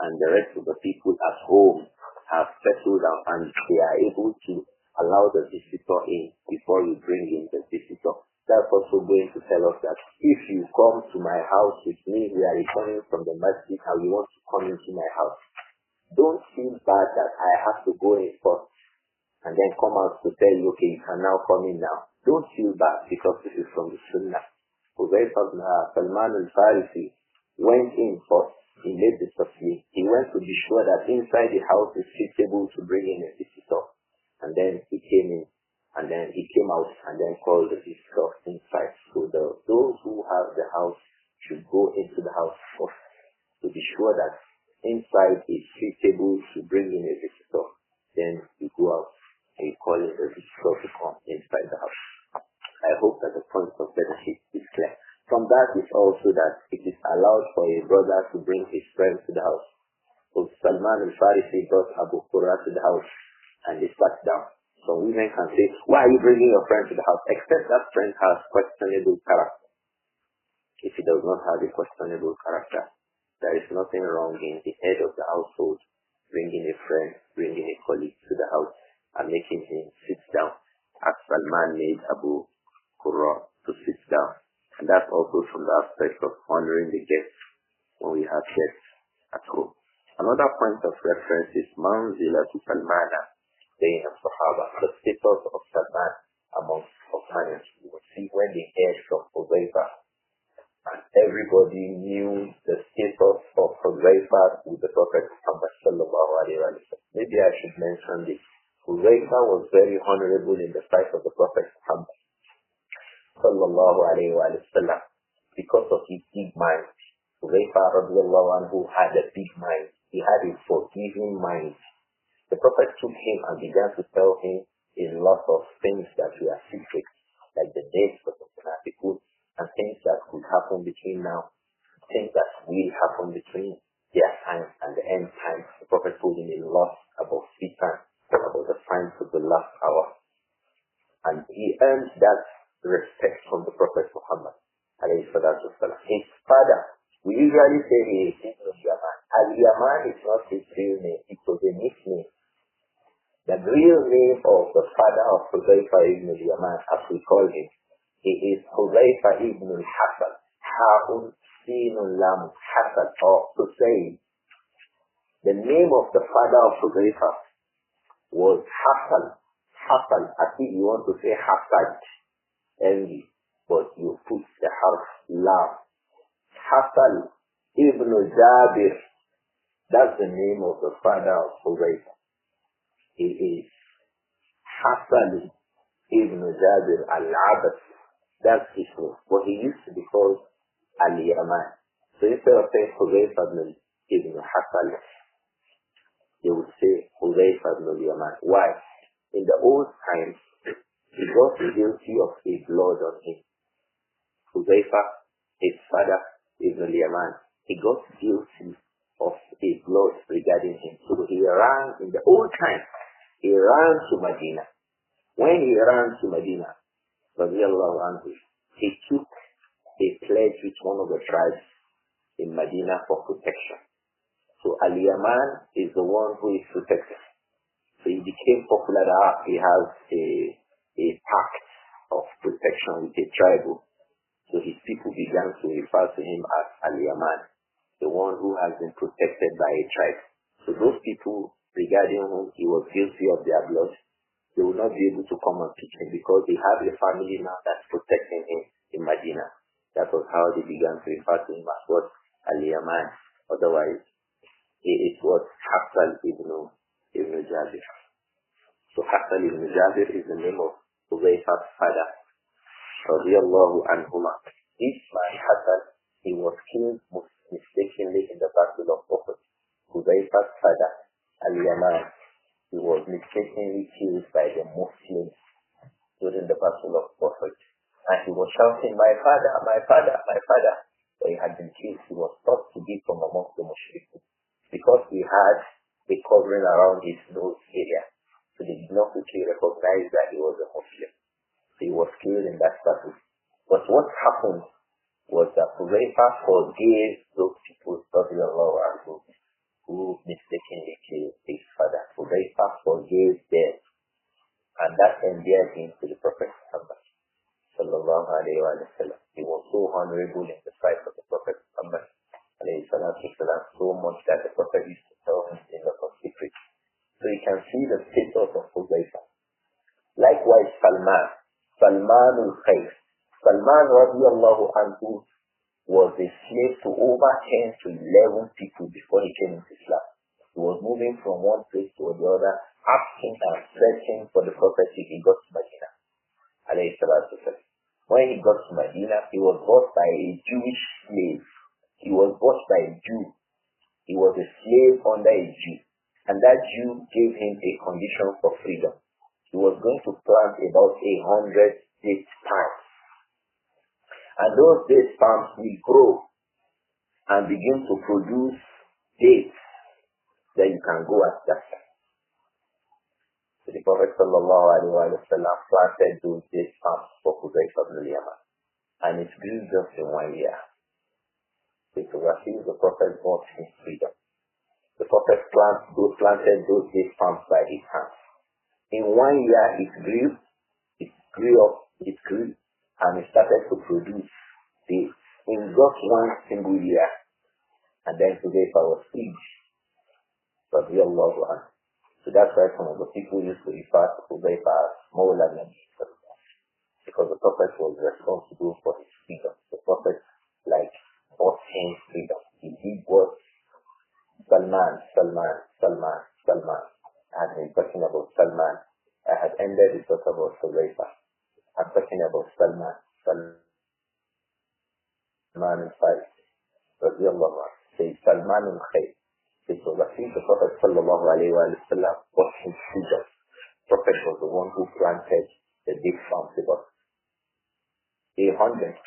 and the rest of the people at home have settled down and they are able to allow the visitor in before you bring in the visitor. That's also going to tell us that if you come to my house with me, we are returning from the masjid and we want to come into my house. Don't feel bad that I have to go in first and then come out to tell you, okay, you can now come in now. Don't feel bad because this is from the Sunnah. Salman al-Farisi went in first. He made the taslim. He went to be sure that inside the house is suitable to bring in a visitor. And then he came in. And then he came out and then called the visitor inside. So those who have the house should go into the house first to be sure that inside is suitable to bring in a visitor. Then you go out and you call in the visitor to come inside the house. I hope that the point of benefit is clear. From that is also that it is allowed for a brother to bring his friend to the house. So Salman al-Farisi brought Abdur-Raūf to the house and they sat down. Some women can say, why are you bringing your friend to the house? Except that friend has questionable character. If he does not have a questionable character, there is nothing wrong in the head of the household bringing a friend, bringing a colleague to the house and making him sit down, as Salman made Abu Qurra to sit down. And that's also from the aspect of honoring the guests when we have guests at home. Another point of reference is Manzilatu Salmana, saying of Sahaba, the status of Salman amongst companions. You will see when they heard from Hudayfa, and everybody knew the status of Hudayfa with the Prophet Muhammad sallallahu alayhi wa sallam. Maybe I should mention this. Hudayfa was very honorable in the sight of the Prophet Muhammad sallallahu alayhi wa sallam because of his big mind. Hudayfa radiallahu anhu had a big mind. He had a forgiving mind. The Prophet took him and began to tell him a lot of things that were secret, like the dates of the Munafiqun, and things that could happen between now, things that will happen between their time and the end time. The Prophet told him a lot about fitan, about the signs of the last hour. And he earned that respect from the Prophet Muhammad alayhi salatu wasalam. His father, we usually say he is Ibn al-Yaman. Al-Yaman is not his real name, it was a nickname. The real name of the father of Hudayfa ibn al-Yaman, as we call him, he is Hudayfa ibn al-Hasan. Ha'un Sinun Lam Hasan, or to say, the name of the father of Hudayfa was Hasan. Hasan, as if you want to say Hasad, envy, but you put the harf Lam. Hasan ibn Jabir, that's the name of the father of Hudayfa. He is Hasan ibn Jabir al-Abad. That's his name. But he used to be called Al-Yaman. So instead of saying Hudayfa ibn Hasan, they would say Hudayfa ibn al-Yaman. Why? In the old times, he got guilty of a blood on him. Hudayfa, his father, Ibn al-Yaman, he got guilty of a blood regarding him. So he ran, in the old times, he ran to Medina. When he ran to Medina, radiallahu anhu, he took a pledge with one of the tribes in Medina for protection. So Al-Yaman is the one who is protected. So he became popular that he has a pact of protection with a tribe. So his people began to refer to him as Al-Yaman, the one who has been protected by a tribe. So those people regarding whom he was guilty of their blood, they will not be able to come and pick him because they have a family now that's protecting him in Medina. That was how they began to refer to him as what? Al-Yaman. Otherwise, it was Hasan ibn Jabir. So Hasan ibn Jabir is the name of Hudayfa's father. Radiallahu anhuma. This man, Hasan, he was killed mistakenly in the battle of Uhud. Hudayfa's father, Al-Yaman, he was mistakenly killed by the Muslims during the battle of Uhud. And he was shouting, my father, my father, my father. But he had been killed. He was thought to be from amongst the Mushrikun because he had a covering around his nose area. So they did not quickly recognize that he was a Muslim. He was killed in that battle. But what happened was that Hudayfa forgave those people who mistakenly killed his father. Hudayfa forgave them. And that endeared him to the Prophet Muhammad sallallahu alayhi wa sallam. He was so honorable in the sight of the Prophet Muhammad alayhi salatu wasalam, so much that the Prophet used to tell him in the secret. So you can see the status of Hudayfa. Likewise, Salman al-Khayr. Salman radiallahu anhu was a slave to over 10 to 11 people before he came into Islam. He was moving from one place to the other, asking and searching for the Prophet till he got to Medina. When he got to Medina, he was bought by a Jewish slave. He was bought by a Jew. He was a slave under a Jew. And that Jew gave him a condition for freedom. He was going to plant about 100 date palms. And those date palms will grow and begin to produce dates that you can go at that time. So the Prophet sallallahu alaihi wasallam planted those date palms for Hudayfa ibn al-Yaman. And it grew just in 1 year. The Prophet bought his freedom. The Prophet planted those date palms by his hands. In 1 year, it grew up, and it started to produce dates in just one single year. And then Hudayfa was freed. Radiallahu anhu. So that's why some of the people used to refer to Hudayfa as Mawla Nabi, because the Prophet was responsible for his freedom. The Prophet, bought him freedom. He did what Salman. I had been talking about Salman. I had ended the talk about Hudayfa. I'm talking about Salman al-Farisi. Radiallahu anhu. Say Salman al-Khayr. It was I think the Prophet sallallahu alayhi wa sallam was his freedom. The Prophet was the one who planted the big farms about 800.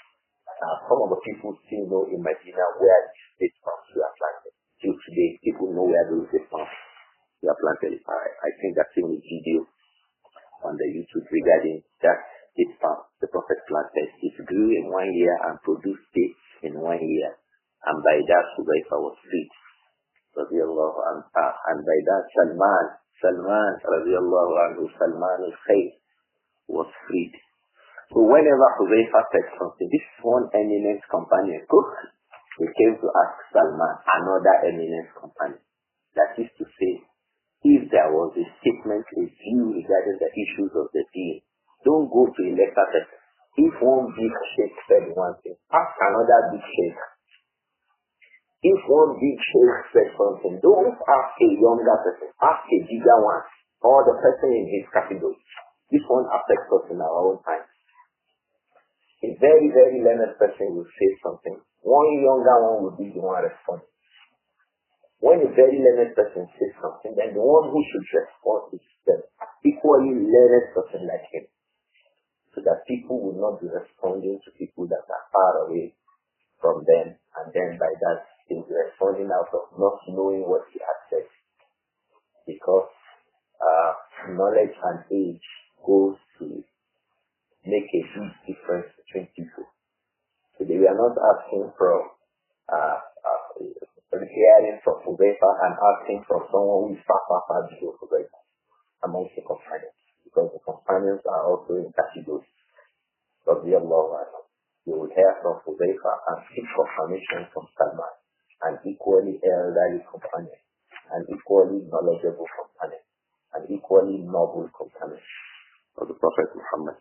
Some of the people still know in Medina where these big farms were planted. Till today, people know where those big farms were planted. I think I've seen a video on the YouTube regarding that big farm the Prophet planted. It grew in 1 year and produced dates in 1 year. And by that, Hudayfa was freed. Radiallahu anhu. And by that, Salman radiallahu anhu, Salman al-Khayr was freed. So whenever Hudayfa said something, this one eminent companion, he came to ask Salman, another eminent companion. That is to say, if there was a statement, a view regarding the issues of the deen, don't go to a lesser person. If one big sheikh said one thing, ask another big sheikh. If one big sheikh said something, don't ask a younger person, ask a bigger one, or the person in his category. This one affects us in our own time. A very, very learned person will say something. One younger one will be the one responding. When a very learned person says something, then the one who should respond is the equally learned person like him. So that people will not be responding to people that are far away from them, and then by that, they will be responding out of not knowing what he has said. Because knowledge and age goes to make a huge difference between people. So they were not asking from hearing from Hudayfa and asking from someone who is far below Hudayfa amongst the companions, because the companions are also in categories. Radiallahu anhu. You will hear from Hudayfa and seek confirmation from Salman, an equally elderly companion, an equally knowledgeable companion, an equally noble companion of the Prophet Muhammad.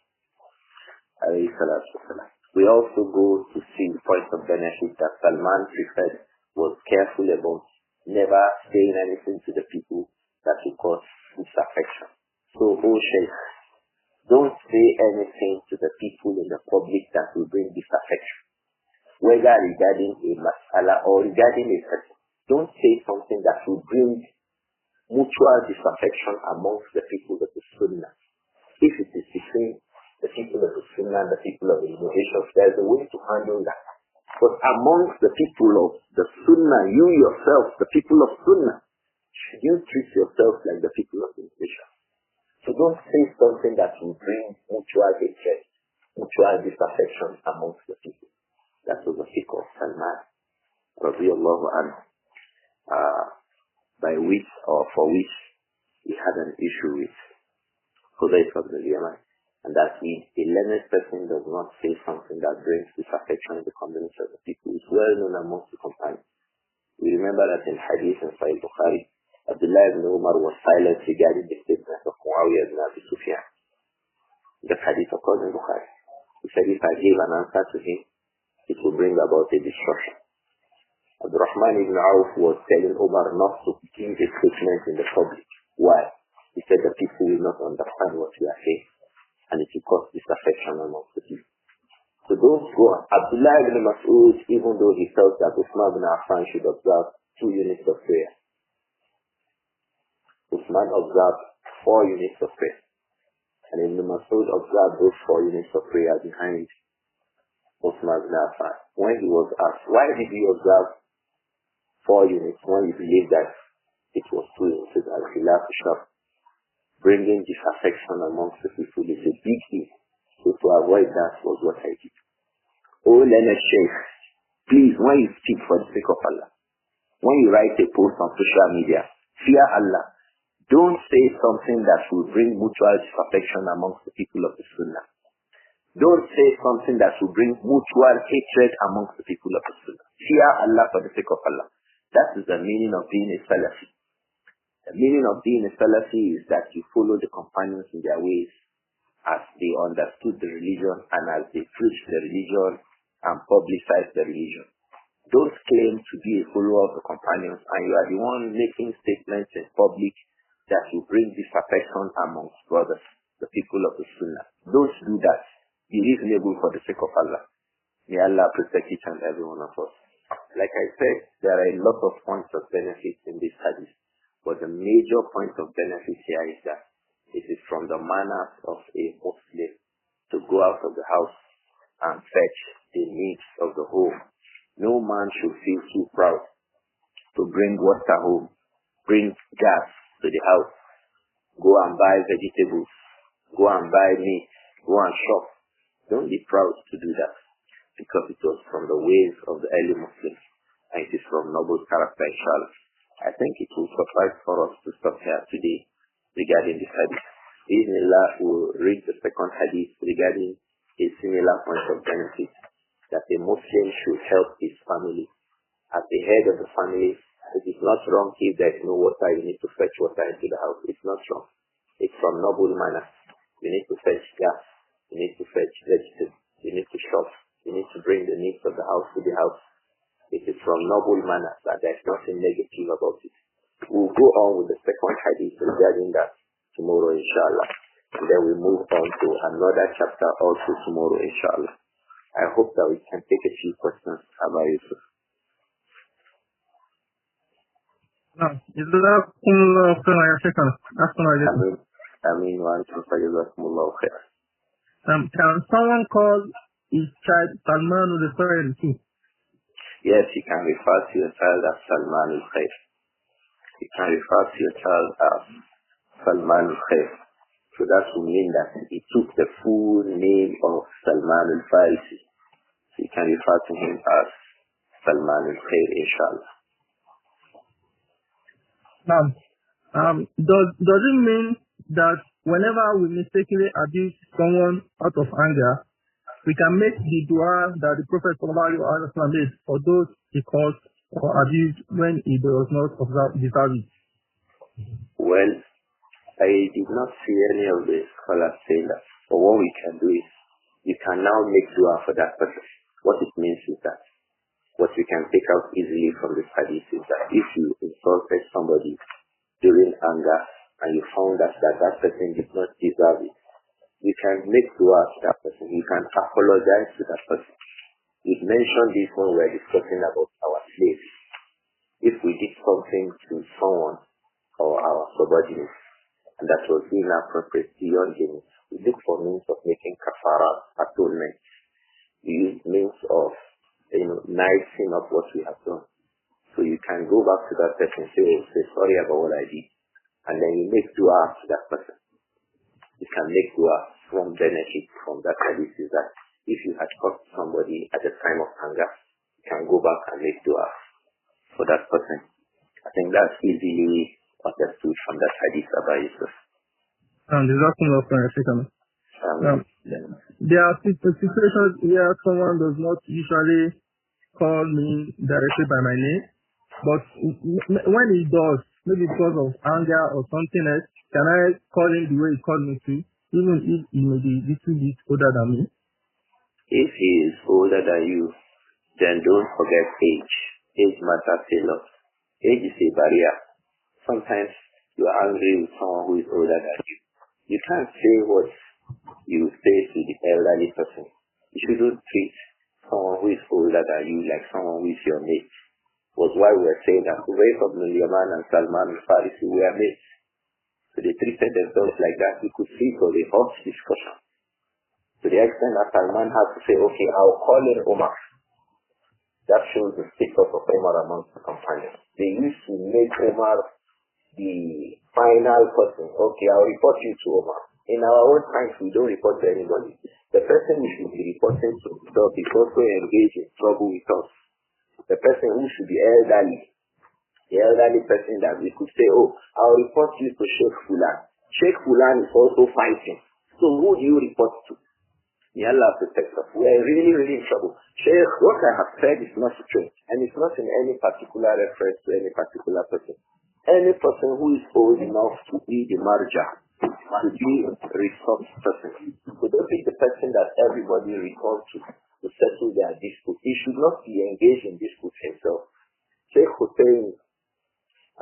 We also go to see the point of benefit that Salman preferred, was careful about never saying anything to the people that will cause disaffection. So, Shaykh, don't say anything to the people in the public that will bring disaffection, whether regarding a mas'ala or regarding a person. Don't say something that will bring mutual disaffection amongst the people of the Sunnah. If it is between the people of the Sunnah and the people of the innovations, there's a way to handle that. But amongst the people of the Sunnah, you yourself, the people of Sunnah, should you treat yourself like the people of the innovation? So don't say something that will bring mutual hatred, mutual disaffection amongst the people. That was the fiqh of Salman, radiallahu anhu, by which or for which he had an issue with Hudayfa ibn al-Yaman. And that means a learned person does not say something that brings disaffection in the community of the people. It's well known amongst the companions. We remember that in Hadith in Al-Bukhāri, Abdullah ibn Umar was silent regarding the statement of Muawiyah ibn Abi Sufyan. The Hadith occurs in Bukhari. He said, if I gave an answer to him, it will bring about a destruction. Abdur-Raūf ibn Auf was telling Umar not to give a statement in the public. Why? He said the people will not understand what we are saying, and it will cause disaffection amongst the people. So don't go. Abdullah ibn Mas'ud, even though he felt that Uthman ibn Affan should observe 2 units of prayer, Uthman observed 4 units of prayer. And Ibn Mas'ud observed those 4 units of prayer behind Uthman ibn Affan. When he was asked, why did you observe 4 units when you believe that it was 2 units? Al-Khilaf Shaf, bringing disaffection amongst the people is a big deal. So to avoid that was what I did. Oh, learned Shaykh, please, when you speak for the sake of Allah, when you write a post on social media, fear Allah. Don't say something that will bring mutual disaffection amongst the people of the Sunnah. Don't say something that will bring mutual hatred amongst the people of the Sunnah. Fear Allah for the sake of Allah. That is the meaning of being a Salafi. The meaning of being a Salafi is that you follow the companions in their ways as they understood the religion and as they preached the religion and publicized the religion. Don't claim to be a follower of the companions and you are the one making statements in public that will bring disaffection amongst brothers, the people of the Sunnah. Don't do that. Be reasonable for the sake of Allah. May Allah protect each and every one of us. Like I said, there are a lot of points of benefit in this hadith, but the major point of benefit here is that it is from the manners of a Muslim to go out of the house and fetch the needs of the home. No man should feel too proud to bring water home, bring gas to the house, go and buy vegetables, go and buy meat, go and shop. Don't be proud to do that, because it was from the ways of the early Muslims, and it is from noble character, inshallah. I think it will suffice for us to stop here today regarding this hadith. Bismillah will read the second hadith regarding a similar point of benefit, that a Muslim should help his family. As the head of the family, it is not wrong if there is no water, you need to fetch water into the house. It's not wrong. It's from noble manners. You need to fetch gas. You need to fetch vegetables. You need to shop. You need to bring the needs of the house to the house. It is from noble manners, and there is nothing negative about it. We'll go on with the second hadith regarding that tomorrow, inshallah. And then we move on to another chapter also tomorrow, inshallah. I hope that we can take a few questions about Yusuf. Can someone call his child Salman al-Khair too? Yes, you can refer to your child as Salman al-Khair. You can refer to your child as Salman al-Khair. So that will mean that he took the full name of Salman al-Farisi. So you can refer to him as Salman al-Khair, inshallah. Does it mean that whenever we mistakenly abuse someone out of anger, we can make the dua that the Prophet ﷺ made for those he caused or abused when he does not deserve it? Well, I did not see any of the scholars saying that. But what we can do is, you can now make dua for that person. What it means is that, what we can take out easily from this hadith is that if you insulted somebody during anger and you found that that person did not deserve it, you can make dua to that person. You can apologize to that person. We've mentioned this when we were discussing about our slaves. If we did something to someone or our subordinates, and that was inappropriate beyond limits, we look for means of making kafara, atonement. We use means of, nicing up what we have done. So you can go back to that person and say sorry about what I did. And then you make dua to that person. You can make dua. From benefit from that hadith is that if you had caught somebody at the time of anger, you can go back and make dua for that person. I think that's easily understood from that hadith about Yusuf. There are situations where someone does not usually call me directly by my name, but when he does, maybe because of anger or something else, can I call him the way he called me to, even if he may be a little bit older than me? If he is older than you, then don't forget age. Age matters a lot. Age is a barrier. Sometimes you are angry with someone who is older than you. You can't say what you say to the elderly person. You shouldn't treat someone who is older than you like someone who is your mate. Was why we were saying that Raif ibn al-Yaman and Salman al-Farisi were mates. So they treated themselves like that. We could see it was a hot discussion. To the extent that Salman had to say, okay, I'll call in Omar. That shows the status of Omar amongst the companions. They used to make Omar the final person. Okay, I'll report you to Omar. In our own times, we don't report to anybody. The person we should be reporting to is also engaged in trouble with us. The person who should be elderly The elderly person that we could say, oh, I'll report you to Shaykh Fulan. Shaykh Fulan is also fighting. So who do you report to? May Allah protect us. We are really, really in trouble. Shaykh, what I have said is not true. And it's not in any particular reference to any particular person. Any person who is old enough to be the marja, to be a resource person. So don't be the person that everybody records to settle their dispute. He should not be engaged in dispute himself. Shaykh Hussein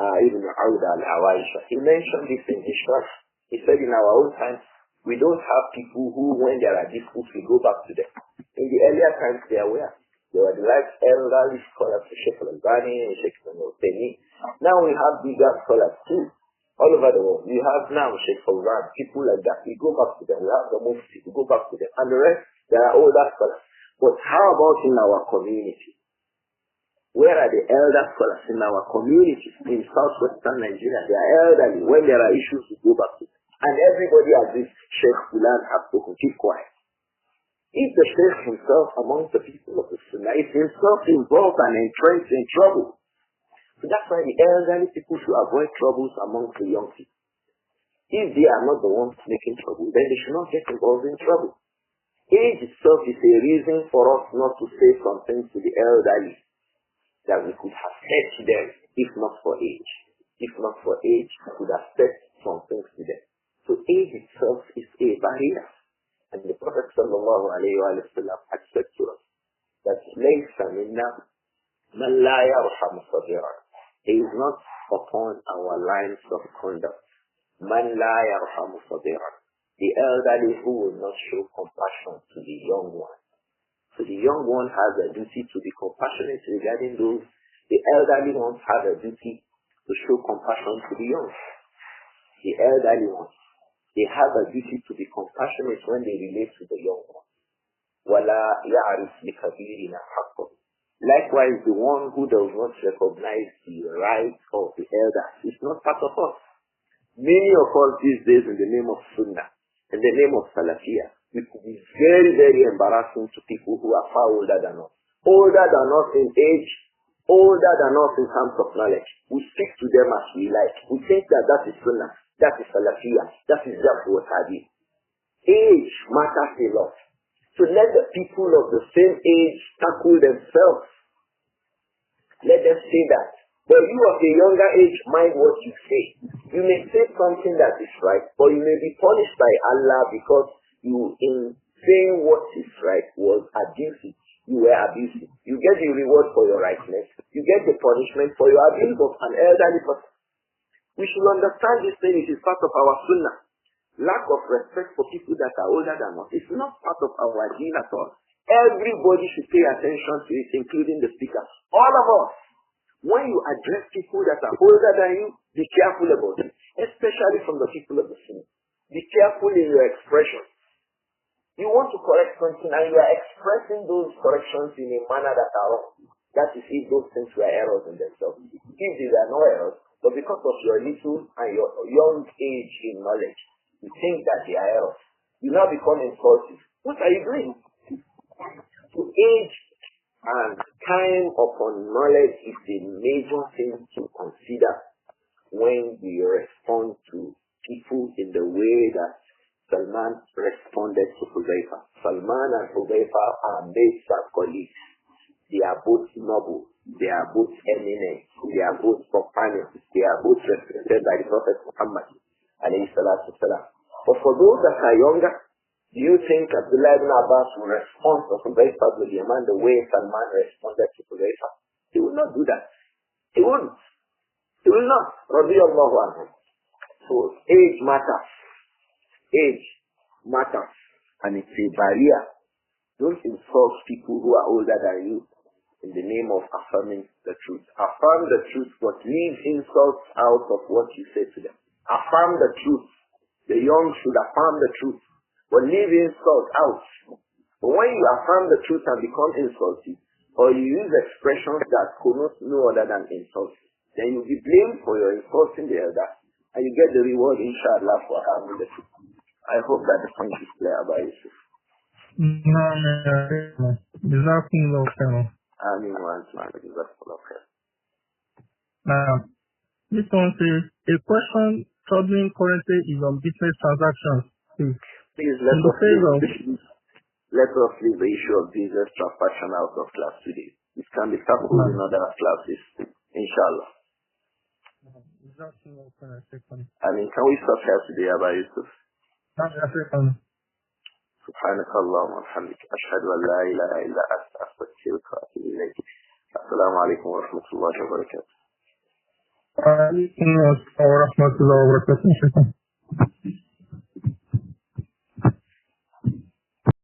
Ibn Awda al-Awaisha, he mentioned this in his shart. He said in our own times, we don't have people who, when there are disputes, we go back to them. In the earlier times, there were the like elderly scholars, Shaykh Al-Albani and Shaykh Al-Mutaymi. Now we have bigger scholars too, all over the world. We have now Shaykh Al-Albani, people like that. We go back to them. We have the Mufti, we go back to them. And the rest, there are older scholars. But how about in our community? Where are the elder scholars in our community? In southwestern Nigeria, they are elderly. When there are issues, we go back to them. And everybody agrees, Shaykh Fulan has spoken, keep quiet. If the Shaykh himself among the people of the Sunnah is himself involved and entrenched in trouble, so that's why the elderly people should avoid troubles among the young people. If they are not the ones making trouble, then they should not get involved in trouble. Age itself is a reason for us not to say some things to the elderly that we could have said to them if not for age. If not for age, we could have said some things to them. So age itself is a barrier. And the Prophet sallallahu alayhi wa sallam had said to us that لَيْسَ مِنَّا مَنْ لَا يَرْحَمُ صَغِيرًا. He is not upon our lines of conduct. مَنْ لَا يَرْحَمُ صَغِيرًا. The elderly who will not show compassion to the young one. So the young one has a duty to be compassionate regarding those. The elderly ones have a duty to show compassion to the young. The elderly ones, they have a duty to be compassionate when they relate to the young one. وَلَا يَعْرِفْ لِكَبِيرِنَا حَقًّا. Likewise, the one who does not recognize the right of the elders is not part of us. Many of us these days in the name of Sunnah, in the name of Salafiyah, we could be very, very embarrassing to people who are far older than us. Older than us in age, older than us in terms of knowledge. We speak to them as we like. We think that that is Sunnah. That is Salafiyah. That is just what Hadith. Age matters a lot. So let the people of the same age tackle themselves. Let them say that. But you of a younger age, mind what you say. You may say something that is right, but you may be punished by Allah because you, in saying what is right, was abusive. You were abusive. You get the reward for your rightness. You get the punishment for your abuse of an elderly person. We should understand this thing. It is part of our sunnah. Lack of respect for people that are older than us is not part of our deen at all. Everybody should pay attention to it, including the speaker. All of us. When you address people that are older than you, be careful about it, especially from the people of the sunnah. Be careful in your expression. You want to correct something and you are expressing those corrections in a manner that are wrong. That is if those things were errors in themselves. If these are no errors, but because of your little and your young age in knowledge, you think that they are errors. You now become insulting. What are you doing? To age and time upon knowledge is a major thing to consider when we respond to people in the way that Salman responded to Hudayfa. Salman and Hudayfa are mates and colleagues. They are both noble. They are both eminent. They are both companions. They are both represented by the Prophet Muhammad alayhi salatu wasalam. But for those that are younger, do you think Abdullah ibn Abbas will respond to Hudayfa ibn Yaman the way Salman responded to Hudayfa? He will not do that. He won't. He will not. Radiyallahu anhu. So age matters. Age matters. And it's a barrier. Don't insult people who are older than you in the name of affirming the truth. Affirm the truth, but leave insults out of what you say to them. Affirm the truth. The young should affirm the truth, but leave insults out. But when you affirm the truth and become insulting, or you use expressions that connote no other than insults, then you'll be blamed for your insulting the elder, and you get the reward, inshallah, for having the truth. I hope that the point is clear about Yusuf. No. آمين وأنتم على جزاكم الله خير. Now, this one says, a question troubling currently is on business transactions. Please let us leave the issue of business transaction out of class today. It can be tackled in other classes, inshallah. I mean, can we stop here today, Abba Yusuf? سبحانك اللهم وبحمدك أشهد أن لا إله إلا أنت أستغفرك وأتوب إليك. السلام عليكم ورحمة الله وبركاته. وعليكم السلام ورحمة الله وبركاته.